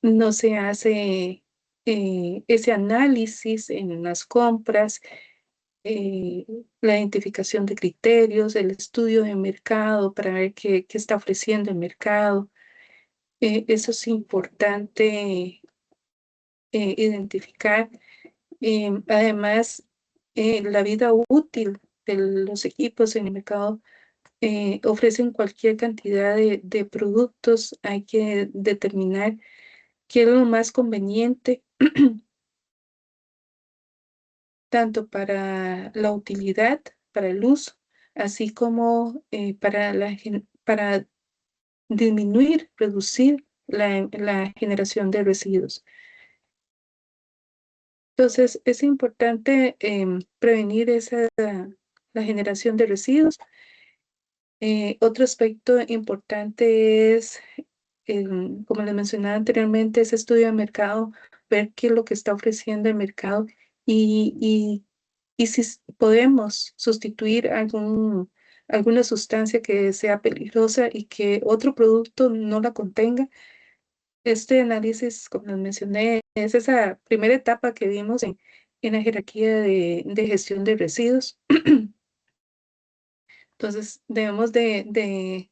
no se hace ese análisis en las compras, eh, la identificación de criterios, el estudio de mercado para ver qué está ofreciendo el mercado. Eso es importante identificar. Además, la vida útil de los equipos en el mercado ofrecen cualquier cantidad de productos. Hay que determinar qué es lo más conveniente, tanto para la utilidad, para el uso, así como para disminuir, reducir la generación de residuos. Entonces, es importante prevenir la generación de residuos. Otro aspecto importante es, como les mencionaba anteriormente, ese estudio de mercado, ver qué es lo que está ofreciendo el mercado y si podemos sustituir alguna sustancia que sea peligrosa y que otro producto no la contenga. Este análisis, como les mencioné, es esa primera etapa que vimos en la jerarquía de gestión de residuos. Entonces, debemos de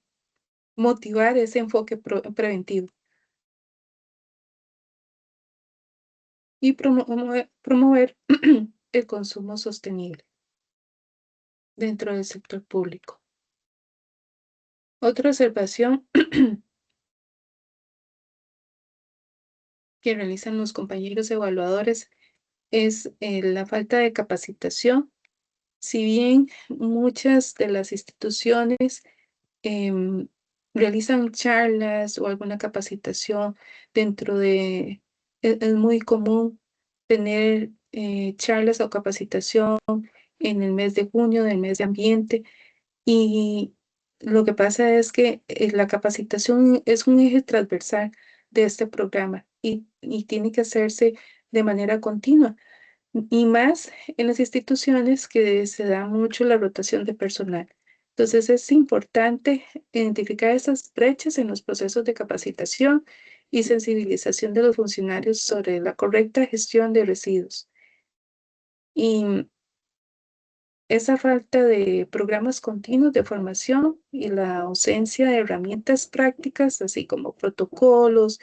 motivar ese enfoque preventivo y promover el consumo sostenible dentro del sector público. Otra observación que realizan los compañeros evaluadores es la falta de capacitación. Si bien muchas de las instituciones em, realizan charlas o alguna capacitación dentro es muy común tener charlas o capacitación en el mes de junio, del mes de ambiente, y lo que pasa es que la capacitación es un eje transversal de este programa y tiene que hacerse de manera continua. Y más en las instituciones que se da mucho la rotación de personal. Entonces es importante identificar esas brechas en los procesos de capacitación y sensibilización de los funcionarios sobre la correcta gestión de residuos. Y esa falta de programas continuos de formación y la ausencia de herramientas prácticas, así como protocolos,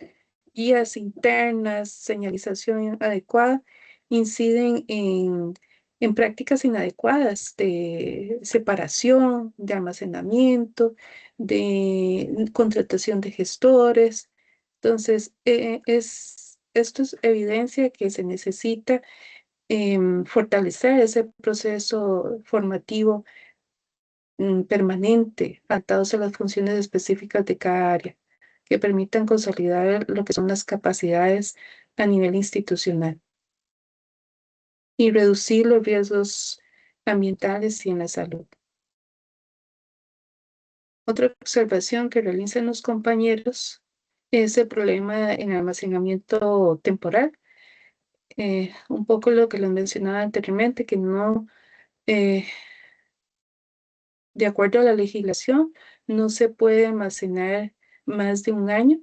guías internas, señalización adecuada, inciden en prácticas inadecuadas de separación, de almacenamiento, de contratación de gestores. Entonces, esto es evidencia que se necesita fortalecer ese proceso formativo permanente, atados a las funciones específicas de cada área, que permitan consolidar lo que son las capacidades a nivel institucional y reducir los riesgos ambientales y en la salud. Otra observación que realizan los compañeros es el problema en almacenamiento temporal. Un poco lo que les mencionaba anteriormente, que no, de acuerdo a la legislación, no se puede almacenar más de un año.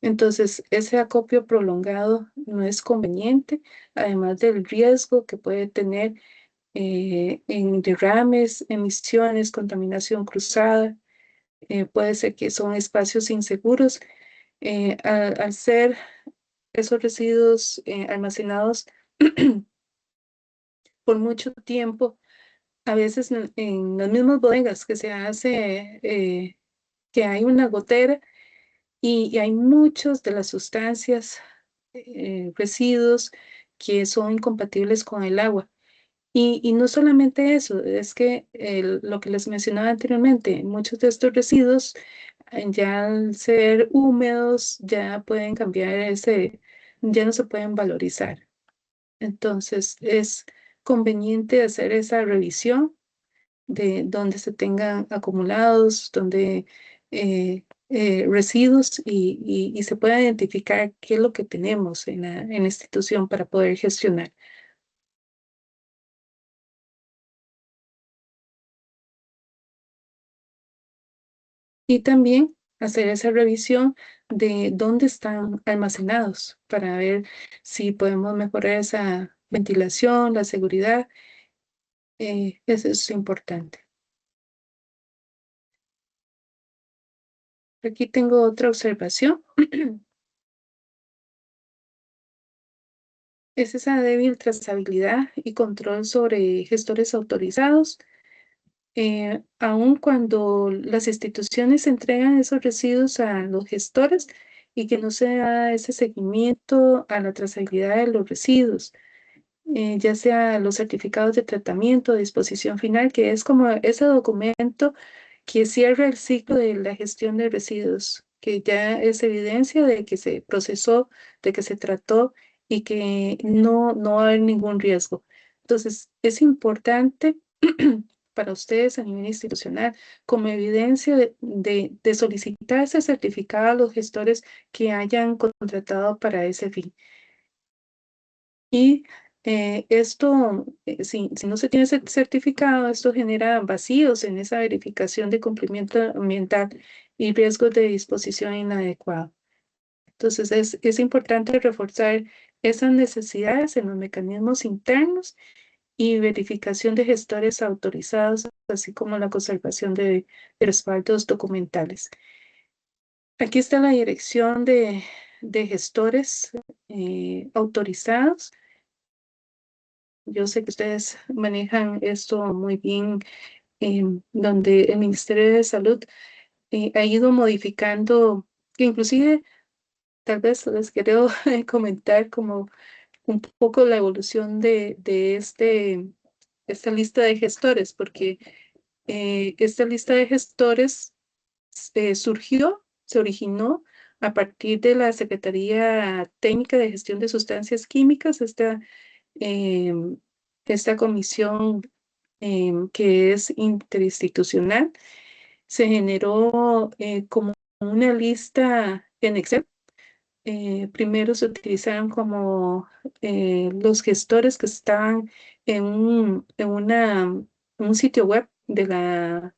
Entonces, ese acopio prolongado no es conveniente, además del riesgo que puede tener en derrames, emisiones, contaminación cruzada. Puede ser que son espacios inseguros. Al ser esos residuos almacenados por mucho tiempo, a veces en las mismas bodegas que se hace, que hay una gotera y hay muchas de las sustancias, residuos que son incompatibles con el agua. Y no solamente eso, es que lo que les mencionaba anteriormente, muchos de estos residuos, ya al ser húmedos, ya pueden cambiar ya no se pueden valorizar. Entonces, es conveniente hacer esa revisión de donde se tengan acumulados, donde residuos y se pueda identificar qué es lo que tenemos en la institución para poder gestionar. Y también hacer esa revisión de dónde están almacenados para ver si podemos mejorar esa ventilación, la seguridad. Eso es importante. Aquí tengo otra observación. Es esa débil trazabilidad y control sobre gestores autorizados. aun cuando las instituciones entregan esos residuos a los gestores y que no se da ese seguimiento a la trazabilidad de los residuos, ya sea los certificados de tratamiento, disposición final, que es como ese documento que cierra el ciclo de la gestión de residuos, que ya es evidencia de que se procesó, de que se trató y que no va a haber ningún riesgo. Entonces, es importante para ustedes a nivel institucional, como evidencia de solicitar ese certificado a los gestores que hayan contratado para ese fin. Y esto, si no se tiene ese certificado, esto genera vacíos en esa verificación de cumplimiento ambiental y riesgos de disposición inadecuada. Entonces, es importante reforzar esas necesidades en los mecanismos internos y verificación de gestores autorizados, así como la conservación de respaldos documentales. Aquí está la dirección de gestores autorizados. Yo sé que ustedes manejan esto muy bien, donde el Ministerio de Salud ha ido modificando, que inclusive tal vez les quiero comentar como un poco la evolución de esta lista de gestores, porque esta lista de gestores se originó a partir de la Secretaría Técnica de Gestión de Sustancias Químicas, em, esta comisión que es interinstitucional, se generó como una lista en Excel. Primero se utilizaron como los gestores que estaban en un sitio web de la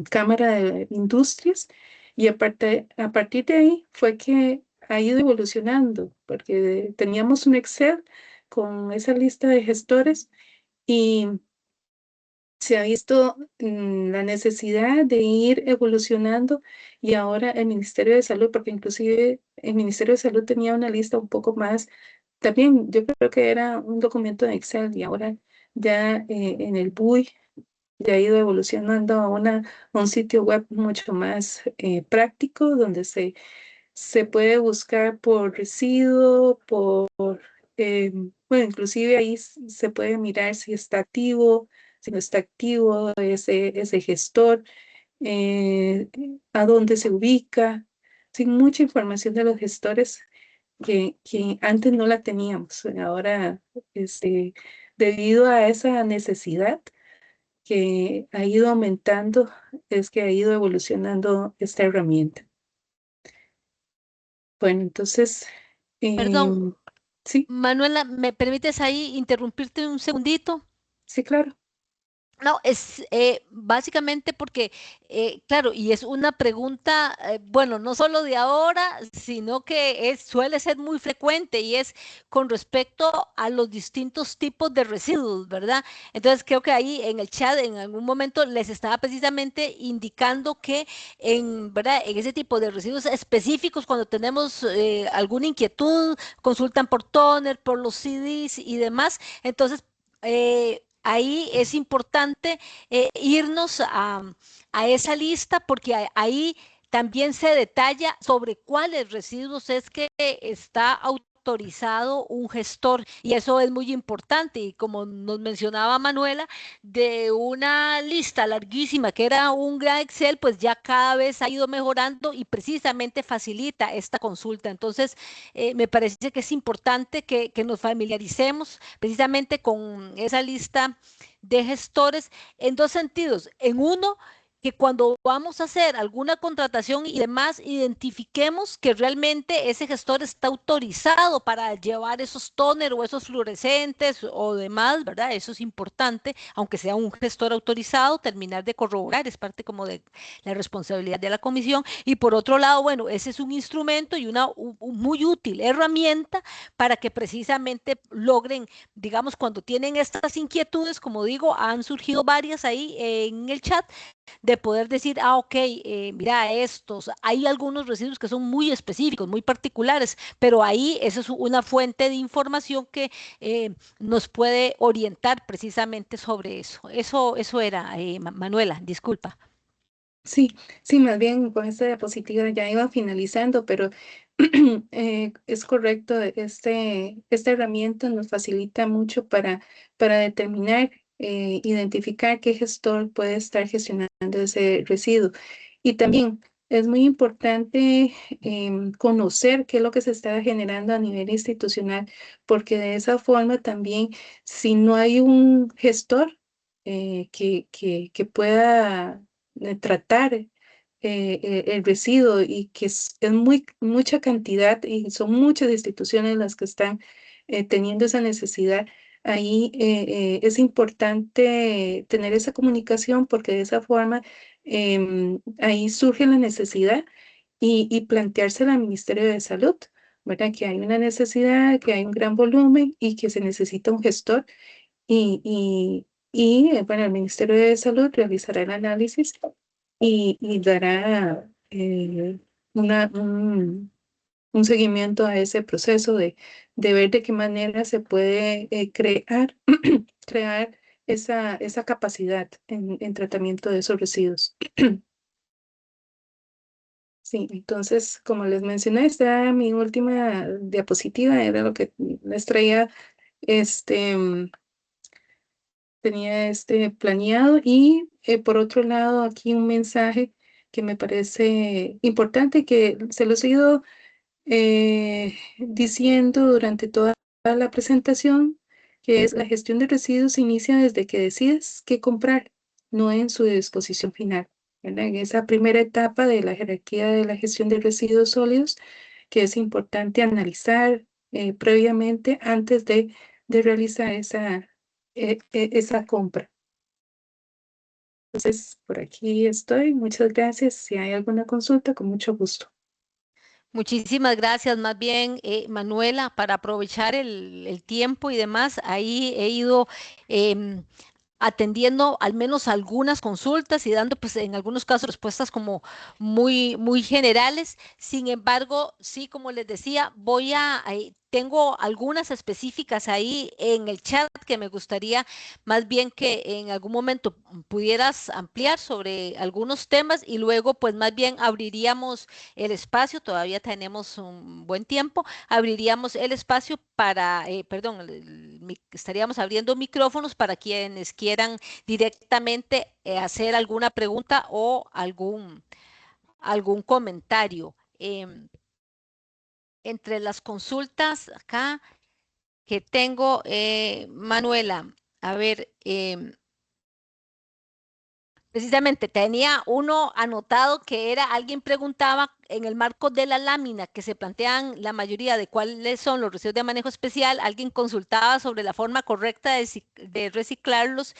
Cámara de Industrias, y a partir de ahí fue que ha ido evolucionando, porque teníamos un Excel con esa lista de gestores y se ha visto la necesidad de ir evolucionando, y ahora el Ministerio de Salud, porque inclusive el Ministerio de Salud tenía una lista un poco más, también yo creo que era un documento de Excel, y ahora ya en el BUI ya ha ido evolucionando a un sitio web mucho más práctico, donde se puede buscar por residuo, bueno, inclusive ahí se puede mirar si está activo, si no está activo ese gestor, eh, a dónde se ubica, sin mucha información de los gestores que antes no la teníamos. Ahora, este, debido a esa necesidad que ha ido aumentando, es que ha ido evolucionando esta herramienta. Bueno, entonces, Perdón, sí, Manuela, ¿me permites ahí interrumpirte un segundito? sí, claro. No, es básicamente porque, claro, y es una pregunta, bueno, no solo de ahora, sino que suele ser muy frecuente y es con respecto a los distintos tipos de residuos, ¿verdad? Entonces creo que ahí en el chat en algún momento les estaba precisamente indicando que ¿verdad? En ese tipo de residuos específicos, cuando tenemos alguna inquietud, consultan por toner, por los CDs y demás, entonces ahí es importante irnos a esa lista porque ahí también se detalla sobre cuáles residuos es que está autorizado un gestor, y eso es muy importante. Y como nos mencionaba Manuela, de una lista larguísima que era un gran Excel, pues ya cada vez ha ido mejorando y precisamente facilita esta consulta. Entonces, me parece que es importante que nos familiaricemos precisamente con esa lista de gestores en dos sentidos. En uno, que cuando vamos a hacer alguna contratación y demás, identifiquemos que realmente ese gestor está autorizado para llevar esos tóner o esos fluorescentes o demás, ¿verdad? Eso es importante, aunque sea un gestor autorizado, terminar de corroborar, es parte como de la responsabilidad de la comisión. Y por otro lado, bueno, ese es un instrumento y una muy útil herramienta para que precisamente logren, digamos, cuando tienen estas inquietudes, como digo, han surgido varias ahí en el chat, de poder decir, ah, ok, mira, estos, hay algunos residuos que son muy específicos, muy particulares, pero ahí esa es una fuente de información que nos puede orientar precisamente sobre eso. Eso era, Manuela, disculpa. Sí, sí, más bien con esta diapositiva ya iba finalizando, pero es correcto, esta herramienta nos facilita mucho para determinar, identificar qué gestor puede estar gestionando ese residuo. Y también es muy importante conocer qué es lo que se está generando a nivel institucional, porque de esa forma también, si no hay un gestor que pueda tratar el residuo y que es mucha cantidad y son muchas instituciones las que están teniendo esa necesidad. Ahí es importante tener esa comunicación porque de esa forma ahí surge la necesidad y planteársela al Ministerio de Salud, ¿verdad? Que hay una necesidad, que hay un gran volumen y que se necesita un gestor bueno, el Ministerio de Salud realizará el análisis y dará una, un seguimiento a ese proceso de ver de qué manera se puede crear, crear esa capacidad en tratamiento de esos residuos. Sí, entonces, como les mencioné, esta era mi última diapositiva, era lo que les traía este, tenía planeado y por otro lado aquí un mensaje que me parece importante que se los he ido diciendo durante toda la presentación, que es la gestión de residuos se inicia desde que decides qué comprar, no en su disposición final, ¿verdad? En esa primera etapa de la jerarquía de la gestión de residuos sólidos, que es importante analizar previamente antes de realizar esa compra. Entonces, por aquí estoy. Muchas gracias. Si hay alguna consulta, con mucho gusto. Muchísimas gracias, más bien, Manuela, para aprovechar el tiempo y demás, ahí he ido em, atendiendo al menos algunas consultas y dando, pues, en algunos casos respuestas como muy generales. Sin embargo, sí, como les decía, tengo algunas específicas ahí en el chat que me gustaría más bien que en algún momento pudieras ampliar sobre algunos temas y luego, pues, más bien abriríamos el espacio, todavía tenemos un buen tiempo, abriríamos el espacio para, perdón, estaríamos abriendo micrófonos para quienes quieran directamente hacer alguna pregunta o algún comentario. Entre las consultas acá que tengo, Manuela, a ver, precisamente tenía uno anotado que era, alguien preguntaba en el marco de la lámina que se plantean la mayoría de cuáles son los residuos de manejo especial, alguien consultaba sobre la forma correcta de reciclarlos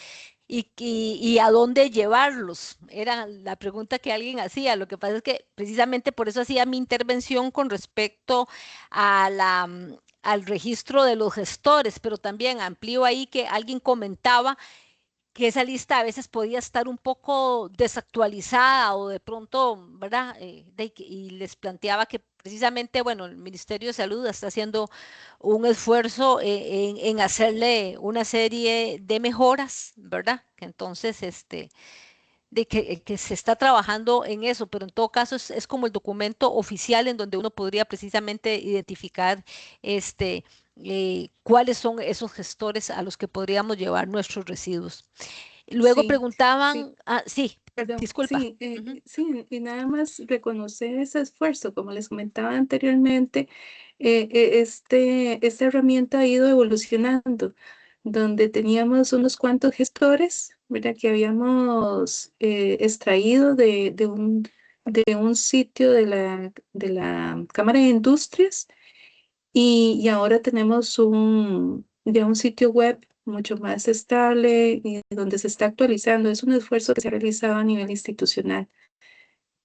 y a dónde llevarlos. Era la pregunta que alguien hacía. Lo que pasa es que precisamente por eso hacía mi intervención con respecto a al registro de los gestores, pero también amplío ahí que alguien comentaba que esa lista a veces podía estar un poco desactualizada o de pronto, ¿verdad? Y les planteaba que precisamente, bueno, el Ministerio de Salud está haciendo un esfuerzo en hacerle una serie de mejoras, ¿verdad? Que entonces, que se está trabajando en eso, pero en todo caso es como el documento oficial en donde uno podría precisamente identificar cuáles son esos gestores a los que podríamos llevar nuestros residuos. Luego Sí, sí, preguntaban, sí, perdón. disculpa. Sí, Ujú. sí, y nada más reconocer ese esfuerzo. Como les comentaba anteriormente, esta herramienta ha ido evolucionando, donde teníamos unos cuantos gestores, ¿verdad? Que habíamos extraído de un sitio de la Cámara de Industrias y ahora tenemos ya un sitio web mucho más estable y donde se está actualizando. Es un esfuerzo que se ha realizado a nivel institucional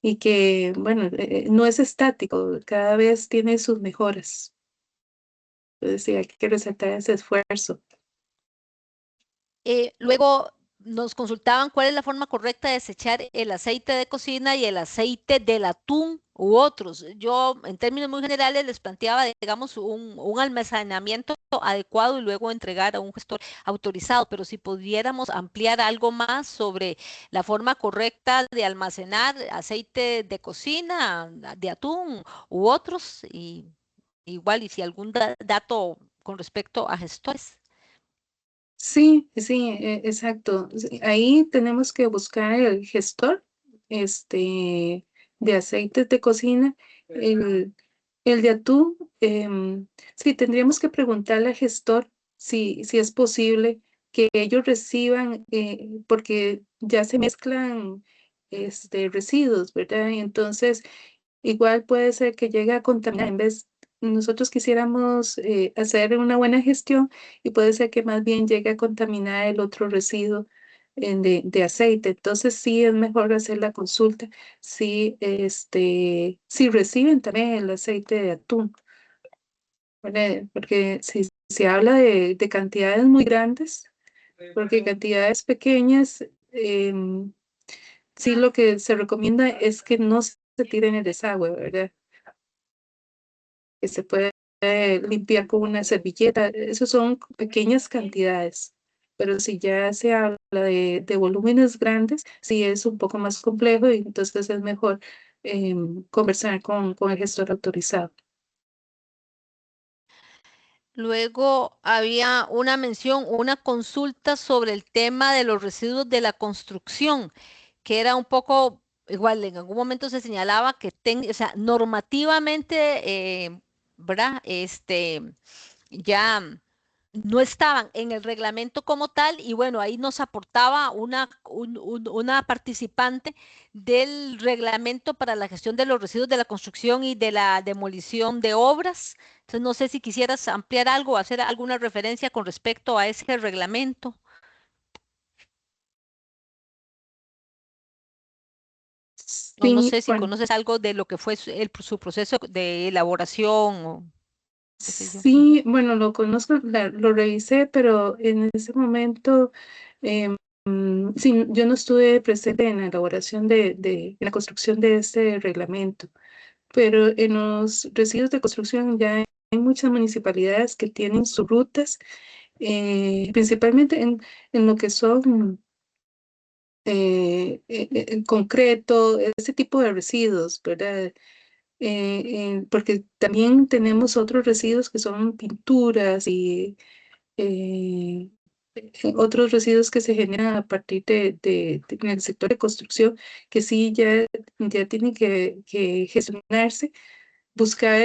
y que, bueno, no es estático, cada vez tiene sus mejoras. Entonces, sí, hay que resaltar ese esfuerzo. Luego nos consultaban cuál es la forma correcta de desechar el aceite de cocina y el aceite del atún u otros. Yo, en términos muy generales, les planteaba, digamos, un almacenamiento adecuado y luego entregar a un gestor autorizado, pero si pudiéramos ampliar algo más sobre la forma correcta de almacenar aceite de cocina, de atún u otros, y igual, y si algún dato con respecto a gestores. Sí, sí, exacto. Sí, ahí tenemos que buscar el gestor, de aceites de cocina, el, el de atún. Sí, tendríamos que preguntarle al gestor si es posible que ellos reciban, porque ya se mezclan, residuos, ¿verdad? Y entonces, igual puede ser que llegue a contaminar en vez, nosotros quisiéramos hacer una buena gestión y puede ser que más bien llegue a contaminar el otro residuo de aceite. Entonces sí es mejor hacer la consulta si reciben también el aceite de atún, ¿verdad? Porque si se habla de cantidades muy grandes, porque cantidades pequeñas, sí lo que se recomienda es que no se tire en el desagüe, ¿verdad? Que se puede limpiar con una servilleta. Esas son pequeñas cantidades, pero si ya se habla de volúmenes grandes, sí es un poco más complejo y entonces es mejor conversar con el gestor autorizado. Luego había una mención, una consulta sobre el tema de los residuos de la construcción, que era un poco igual, en algún momento se señalaba que o sea, normativamente, ¿verdad? Ya no estaban en el reglamento como tal y bueno, ahí nos aportaba una participante del reglamento para la gestión de los residuos de la construcción y de la demolición de obras. Entonces, no sé si quisieras ampliar algo o hacer alguna referencia con respecto a ese reglamento. O no Sí, sé si bueno, conoces algo de lo que fue su proceso de elaboración o qué sé yo. Ujú. sí, bueno, lo conozco, lo revisé, pero en ese momento, sí, yo no estuve presente en la elaboración en la construcción de este reglamento. Pero en los residuos de construcción ya hay muchas municipalidades que tienen sus rutas, principalmente en lo que son en concreto, ese tipo de residuos, ¿verdad? Porque también tenemos otros residuos que son pinturas y eh, otros residuos que se generan a partir en el sector de construcción, que sí ya tienen que gestionarse, buscar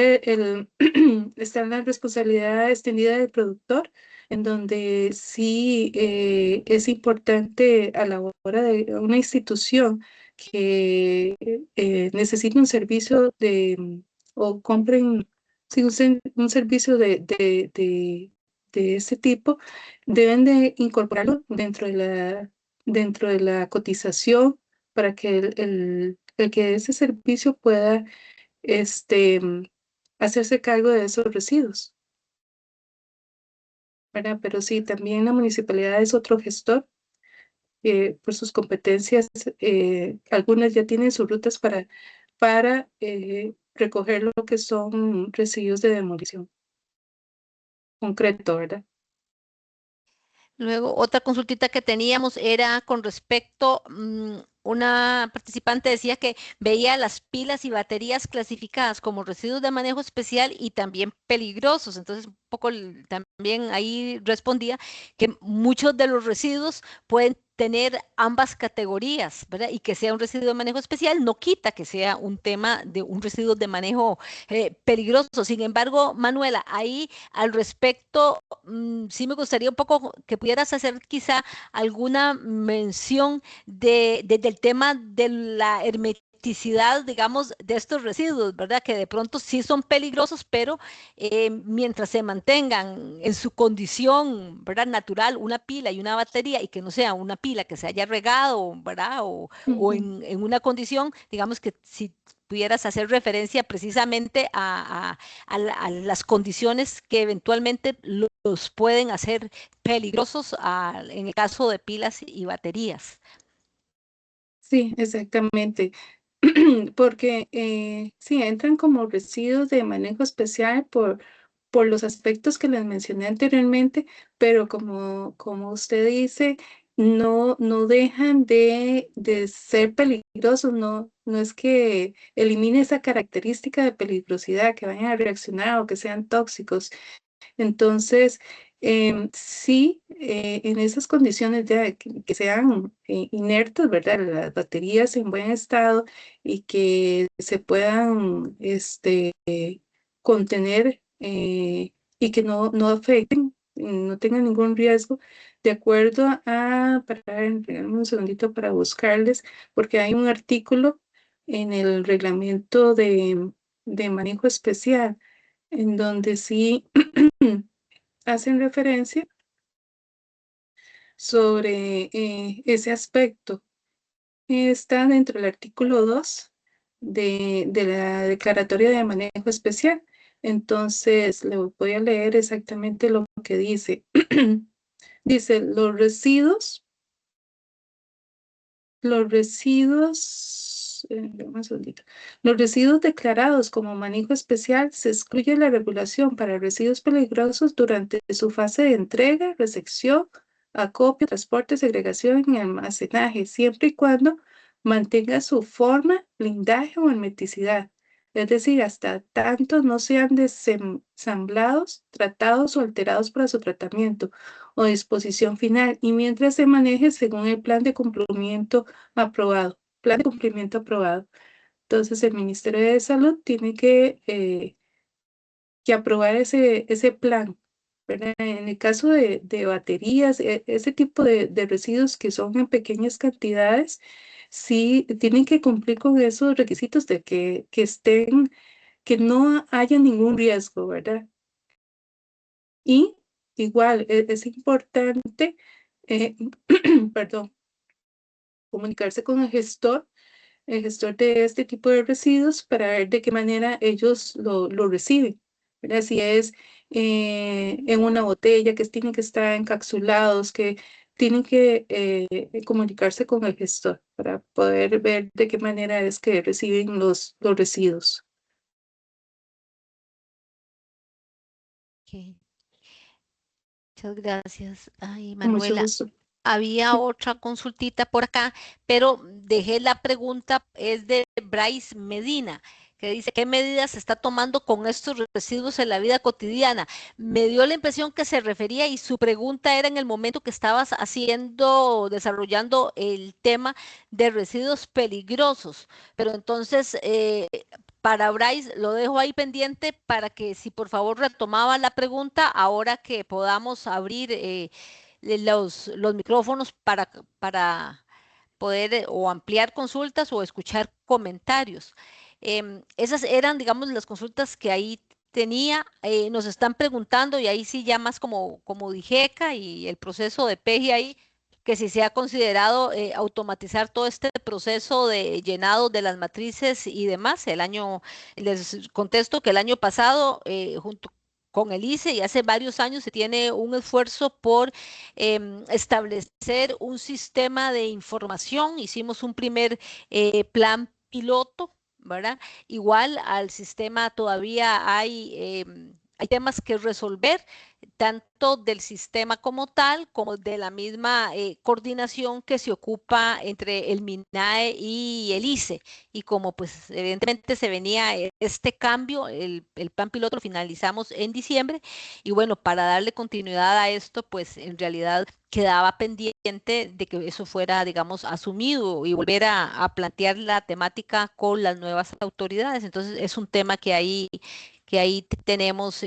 está en la responsabilidad extendida del productor, en donde sí es importante a la hora de una institución que necesite un servicio o compren sí, un servicio de ese tipo, deben de incorporarlo dentro de la cotización para que el que ese servicio pueda este, hacerse cargo de esos residuos, ¿verdad? Pero sí, también la municipalidad es otro gestor, por sus competencias, algunas ya tienen sus rutas para recoger lo que son residuos de demolición concreto, ¿verdad? Luego, otra consultita que teníamos era con respecto, una participante decía que veía las pilas y baterías clasificadas como residuos de manejo especial y también peligrosos. Entonces, un poco también ahí respondía que muchos de los residuos pueden tener ambas categorías, ¿verdad? Y que sea un residuo de manejo especial no quita que sea un tema de un residuo de manejo peligroso. Sin embargo, Manuela, ahí al respecto, sí me gustaría un poco que pudieras hacer quizá alguna mención del tema de la hermeticidad hermeticidad, digamos, de estos residuos, ¿verdad? Que de pronto sí son peligrosos, pero mientras se mantengan en su condición, ¿verdad? Natural, una pila y una batería, y que no sea una pila que se haya regado, ¿verdad? O Ujú. en una condición, digamos que si pudieras hacer referencia precisamente a las condiciones que eventualmente los pueden hacer peligrosos en el caso de pilas y baterías. Sí, exactamente. Porque sí, entran como residuos de manejo especial por los aspectos que les mencioné anteriormente, pero como usted dice, no dejan de ser peligrosos, no es que elimine esa característica de peligrosidad, que vayan a reaccionar o que sean tóxicos. Entonces, sí, en esas condiciones ya que sean inertes, ¿verdad? Las baterías en buen estado y que se puedan contener y que no afecten, no tengan ningún riesgo, de acuerdo regálenme un segundito para buscarles, porque hay un artículo en el reglamento de manejo especial en donde sí hacen referencia sobre ese aspecto. Está dentro del artículo 2 de la Declaratoria de Manejo Especial. Entonces, le voy a leer exactamente lo que dice. Dice, dame un segundito. Los residuos declarados como manejo especial se excluye la regulación para residuos peligrosos durante su fase de entrega, recepción, acopio, transporte, segregación y almacenaje, siempre y cuando mantenga su forma, blindaje o hermeticidad. Es decir, hasta tanto no sean desemblados, tratados o alterados para su tratamiento o disposición final, y mientras se maneje según el plan de cumplimiento aprobado, plan de cumplimiento aprobado. Entonces, el Ministerio de Salud tiene que aprobar ese plan, ¿verdad? En el caso de baterías, ese tipo de residuos que son en pequeñas cantidades, sí tienen que cumplir con esos requisitos de que no haya ningún riesgo, ¿verdad? Y igual, es importante, eh, perdón, comunicarse con el gestor de este tipo de residuos para ver de qué manera ellos lo reciben, ¿verdad? Si es en una botella, que tienen que estar encapsulados, que tienen que comunicarse con el gestor para poder ver de qué manera es que reciben los residuos. Ok, muchas gracias. Ay, Con mucho Manuela, gusto. había otra consultita por acá, pero dejé la pregunta, es de Bryce Medina, que dice, ¿qué medidas se está tomando con estos residuos en la vida cotidiana? Me dio la impresión que se refería y su pregunta era en el momento que estabas desarrollando el tema de residuos peligrosos, pero entonces... para Bryce, lo dejo ahí pendiente para que si por favor retomaba la pregunta, ahora que podamos abrir los micrófonos para poder o ampliar consultas o escuchar comentarios. Esas eran, digamos, las consultas que ahí tenía. Nos están preguntando, y ahí sí ya más como DIJECA y el proceso de PEGI ahí, que si se ha considerado automatizar todo este proceso de llenado de las matrices y demás. Les contesto que el año pasado, junto con el ICE y hace varios años se tiene un esfuerzo por establecer un sistema de información. Hicimos un primer plan piloto, ¿verdad? Igual al sistema todavía hay temas que resolver, tanto del sistema como tal, como de la misma coordinación que se ocupa entre el MINAE y el ICE. Y como pues evidentemente se venía este cambio, el plan piloto lo finalizamos en diciembre, y bueno, para darle continuidad a esto, pues en realidad quedaba pendiente de que eso fuera, digamos, asumido y volver a plantear la temática con las nuevas autoridades. Entonces, es un tema que que ahí tenemos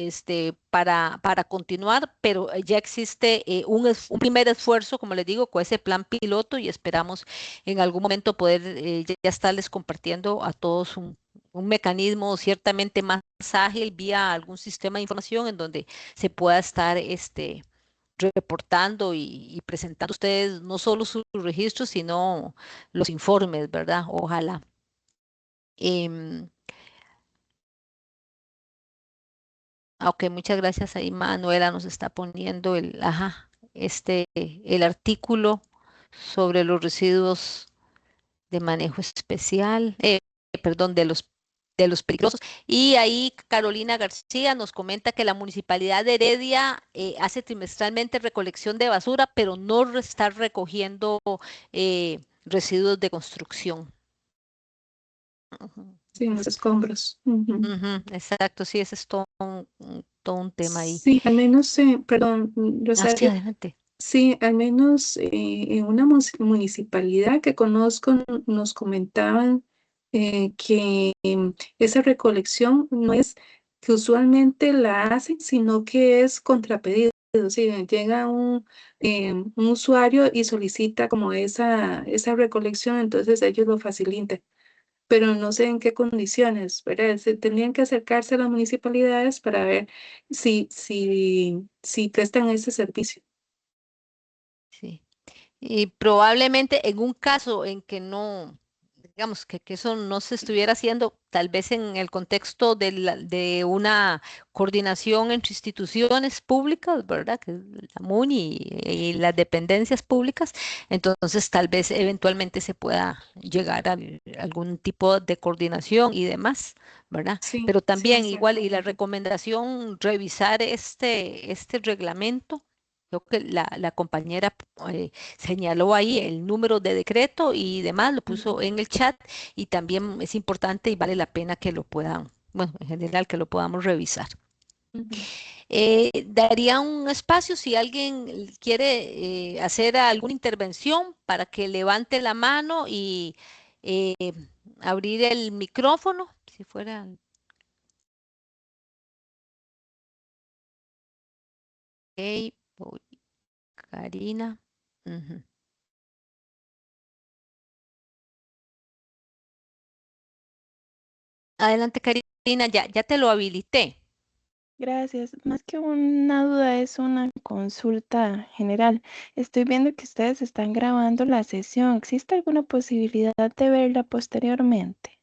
para continuar, pero ya existe un primer esfuerzo, como les digo, con ese plan piloto y esperamos en algún momento poder ya estarles compartiendo a todos un mecanismo ciertamente más ágil vía algún sistema de información en donde se pueda estar reportando y presentando a ustedes no solo sus registros, sino los informes, ¿verdad? Ojalá. Em, ok, muchas gracias. Ahí Manuela nos está poniendo el artículo sobre los residuos de manejo especial, perdón, de los peligrosos. Y ahí Carolina García nos comenta que la Municipalidad de Heredia hace trimestralmente recolección de basura, pero no está recogiendo residuos de construcción. Ujú. Sí, en los escombros. Ujú. Ujú, exacto, sí, ese es todo un tema ahí. Sí, al menos, perdón, Hacia Rosario, adelante. sí, al menos en una municipalidad que conozco nos comentaban que esa recolección no es que usualmente la hacen, sino que es contrapedido. Sí, llega un usuario y solicita como esa recolección, entonces ellos lo facilitan, pero no sé en qué condiciones, ¿verdad? Tendrían que acercarse a las municipalidades para ver si prestan ese servicio. Sí. Y probablemente en un caso en que no, digamos, que eso no se estuviera haciendo, tal vez en el contexto de una coordinación entre instituciones públicas, ¿verdad? Que es la MUNI y las dependencias públicas, entonces tal vez eventualmente se pueda llegar a algún tipo de coordinación y demás, ¿verdad? Sí, Pero sí, también igual, y la exactamente. recomendación, revisar este reglamento. Creo que la compañera señaló ahí el número de decreto y demás, lo puso Ujú, en el chat y también es importante y vale la pena que lo puedan, bueno, en general que lo podamos revisar. ujú. Daría un espacio si alguien quiere hacer alguna intervención para que levante la mano y eh, abrir el micrófono, si fuera. Ok, voy, Karina. Ujú. Adelante, Karina, ya te lo habilité. Gracias. Más que una duda, es una consulta general. Estoy viendo que ustedes están grabando la sesión. ¿Existe alguna posibilidad de verla posteriormente?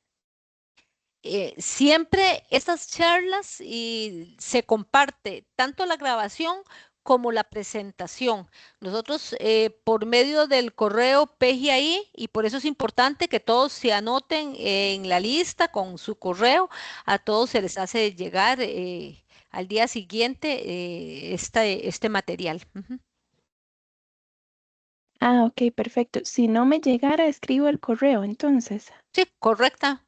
Siempre estas charlas y se comparte tanto la grabación como la presentación. Nosotros por medio del correo PGI, y por eso es importante que todos se anoten en la lista con su correo, a todos se les hace llegar al día siguiente este material. Ujú. Ah, ok, perfecto. Si no me llegara, escribo el correo, entonces. Sí, correcto.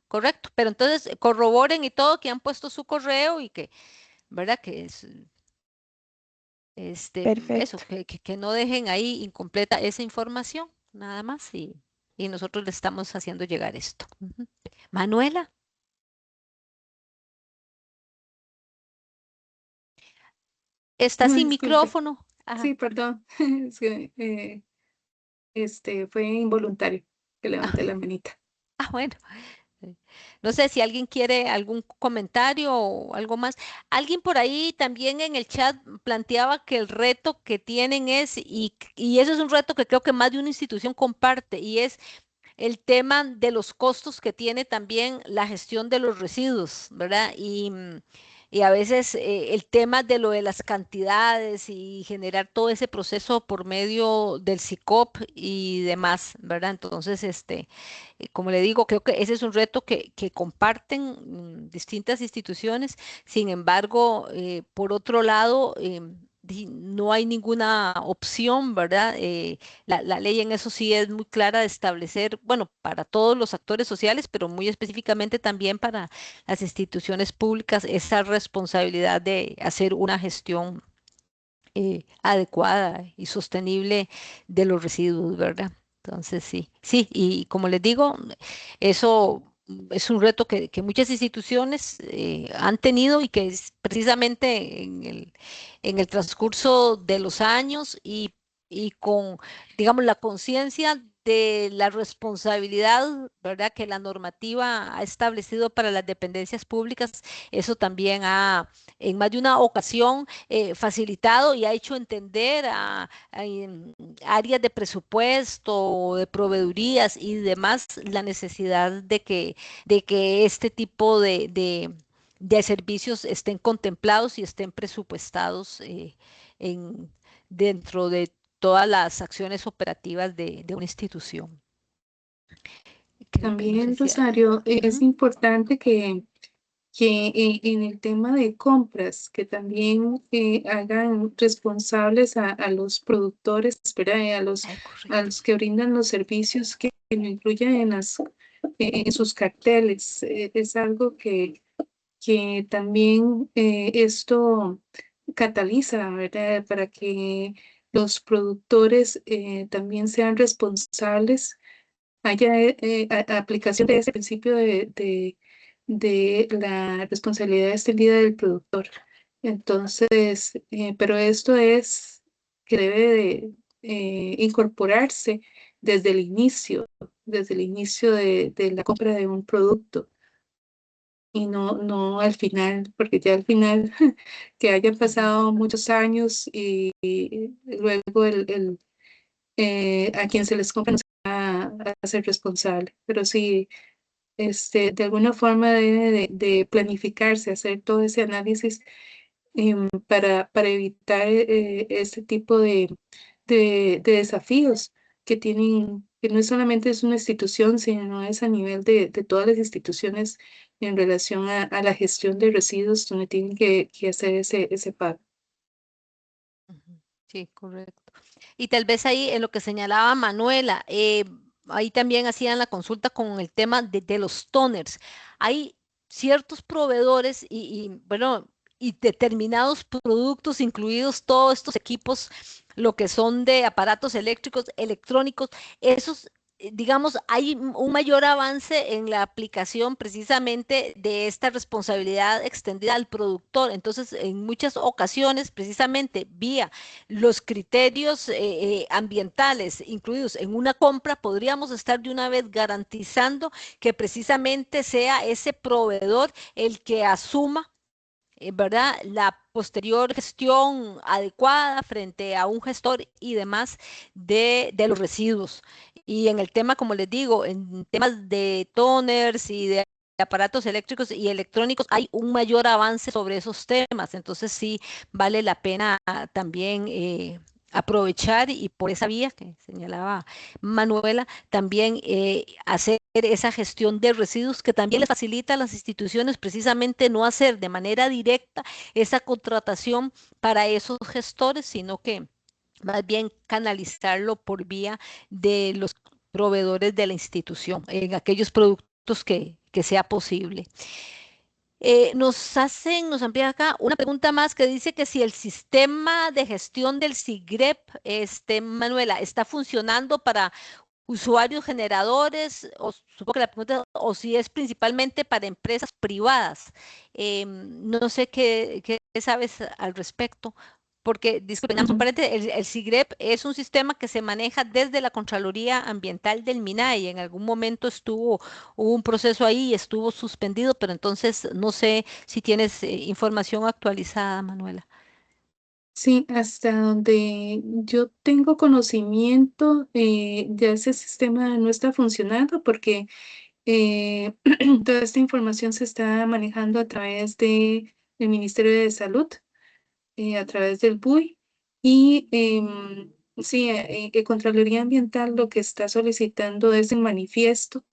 Pero entonces corroboren y todo que han puesto su correo y que, ¿verdad? Que es eso, Perfecto. que no dejen ahí incompleta esa información, nada más, y nosotros le estamos haciendo llegar esto. Ujú. Manuela, está No, sin disculpe. micrófono. Ajá. Sí, perdón. Es que fue involuntario que Ah, levanté la manita. bueno. No sé si alguien quiere algún comentario o algo más. Alguien por ahí también en el chat planteaba que el reto que tienen es, y eso es un reto que creo que más de una institución comparte, y es el tema de los costos que tiene también la gestión de los residuos, ¿verdad? Y a veces el tema de lo de las cantidades y generar todo ese proceso por medio del SICOP y demás, ¿verdad? Entonces, como le digo, creo que ese es un reto que comparten distintas instituciones. Sin embargo, por otro lado, no hay ninguna opción, ¿verdad? La ley en eso sí es muy clara de establecer, bueno, para todos los actores sociales, pero muy específicamente también para las instituciones públicas, esa responsabilidad de hacer una gestión adecuada y sostenible de los residuos, ¿verdad? Entonces, sí, y como les digo, eso es un reto que muchas instituciones han tenido y que es precisamente en el transcurso de los años y con, digamos, la conciencia de la responsabilidad, ¿verdad?, que la normativa ha establecido para las dependencias públicas, eso también ha, en más de una ocasión, facilitado y ha hecho entender a áreas de presupuesto, de proveedurías y demás, la necesidad de que este tipo de servicios estén contemplados y estén presupuestados en, dentro de todas las acciones operativas de una institución. Creo que no sé También, si... Rosario, es Ujú. importante que en el tema de compras, que también hagan responsables a los productores, ¿verdad? Ay, A correcto. los que brindan los servicios que lo incluyan en sus carteles. Es algo que también esto cataliza, ¿verdad? Para que los productores también sean responsables, haya aplicación de ese principio de la responsabilidad extendida del productor. Entonces, pero esto es que debe de incorporarse desde el inicio de la compra de un producto y no al final, porque ya al final que hayan pasado muchos años y luego a quien se les compra no se va a ser responsable. Pero sí, de alguna forma debe de planificarse, hacer todo ese análisis para evitar este tipo de desafíos que tienen, que no solamente es una institución, sino es a nivel de todas las instituciones en relación a la gestión de residuos, donde tienen que hacer ese pago. Ujú. Sí, correcto. Y tal vez ahí en lo que señalaba Manuela, ahí también hacían la consulta con el tema de los toners. Hay ciertos proveedores bueno, y determinados productos, incluidos todos estos equipos, lo que son de aparatos eléctricos, electrónicos, esos, digamos, hay un mayor avance en la aplicación precisamente de esta responsabilidad extendida al productor. Entonces, en muchas ocasiones, precisamente vía los criterios ambientales incluidos en una compra, podríamos estar de una vez garantizando que precisamente sea ese proveedor el que asuma, ¿verdad?, la posterior gestión adecuada frente a un gestor y demás de los residuos. Y en el tema, como les digo, en temas de toners y de aparatos eléctricos y electrónicos, hay un mayor avance sobre esos temas. Entonces sí vale la pena también aprovechar y por esa vía que señalaba Manuela, también hacer esa gestión de residuos que también le facilita a las instituciones precisamente no hacer de manera directa esa contratación para esos gestores, sino que más bien canalizarlo por vía de los proveedores de la institución, en aquellos productos que sea posible. Nos amplía acá una pregunta más que dice que si el sistema de gestión del SIGREP, Manuela, está funcionando para usuarios generadores, o supongo que la pregunta, o si es principalmente para empresas privadas. No sé qué sabes al respecto, porque, disculpen, Ujú. el SIGREP es un sistema que se maneja desde la Contraloría Ambiental del MINAI. En algún momento hubo un proceso ahí y estuvo suspendido, pero entonces no sé si tienes información actualizada, Manuela. Sí, hasta donde yo tengo conocimiento, ya ese sistema no está funcionando porque toda esta información se está manejando a través del Ministerio de Salud, a través del BUI. Y sí, Contraloría Ambiental lo que está solicitando es el manifiesto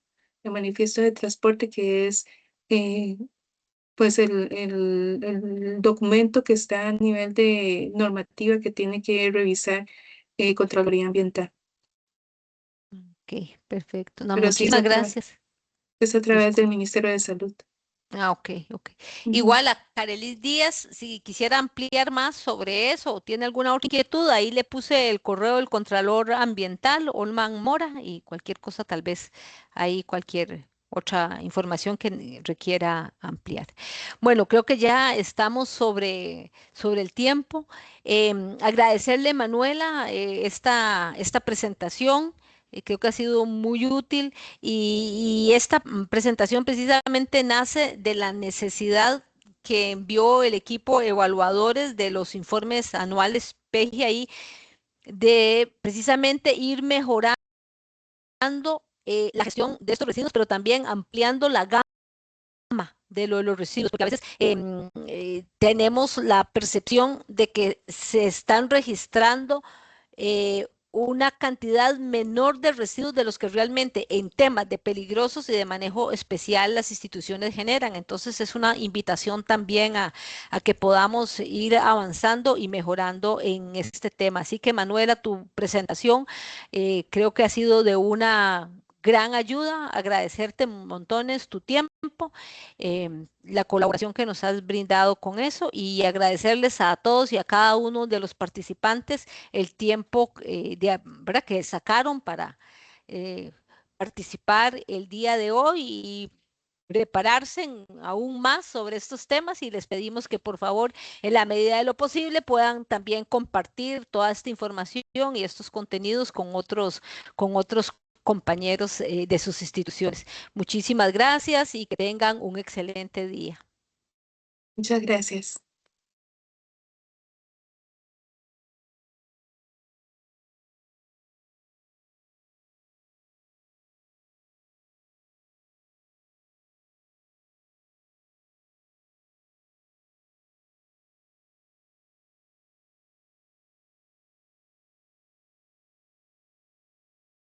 de transporte, que es eh, pues el documento que está a nivel de normativa que tiene que revisar Contraloría Ambiental. Ok, perfecto. No, Pero sí muchísimas gracias. es a través del Disculpe. Ministerio de Salud. Ah, ok, ok. Ujú. Igual a Carelis Díaz, si quisiera ampliar más sobre eso o tiene alguna otra inquietud, ahí le puse el correo del Contralor Ambiental, Olman Mora, y cualquier cosa, tal vez ahí cualquier otra información que requiera ampliar. Bueno, creo que ya estamos sobre el tiempo. Agradecerle, Manuela, esta presentación. Creo que ha sido muy útil y esta presentación precisamente nace de la necesidad que envió el equipo evaluadores de los informes anuales PGI de precisamente ir mejorando la gestión de estos residuos, pero también ampliando la gama de los residuos, porque a veces tenemos la percepción de que se están registrando una cantidad menor de residuos de los que realmente en temas de peligrosos y de manejo especial las instituciones generan. Entonces es una invitación también a que podamos ir avanzando y mejorando en este tema. Así que Manuela, tu presentación creo que ha sido de una gran ayuda, agradecerte montones tu tiempo, la colaboración que nos has brindado con eso y agradecerles a todos y a cada uno de los participantes el tiempo ¿verdad? Que sacaron para participar el día de hoy y prepararse aún más sobre estos temas y les pedimos que por favor en la medida de lo posible puedan también compartir toda esta información y estos contenidos con otros compañeros de sus instituciones. Muchísimas gracias y que tengan un excelente día. Muchas gracias.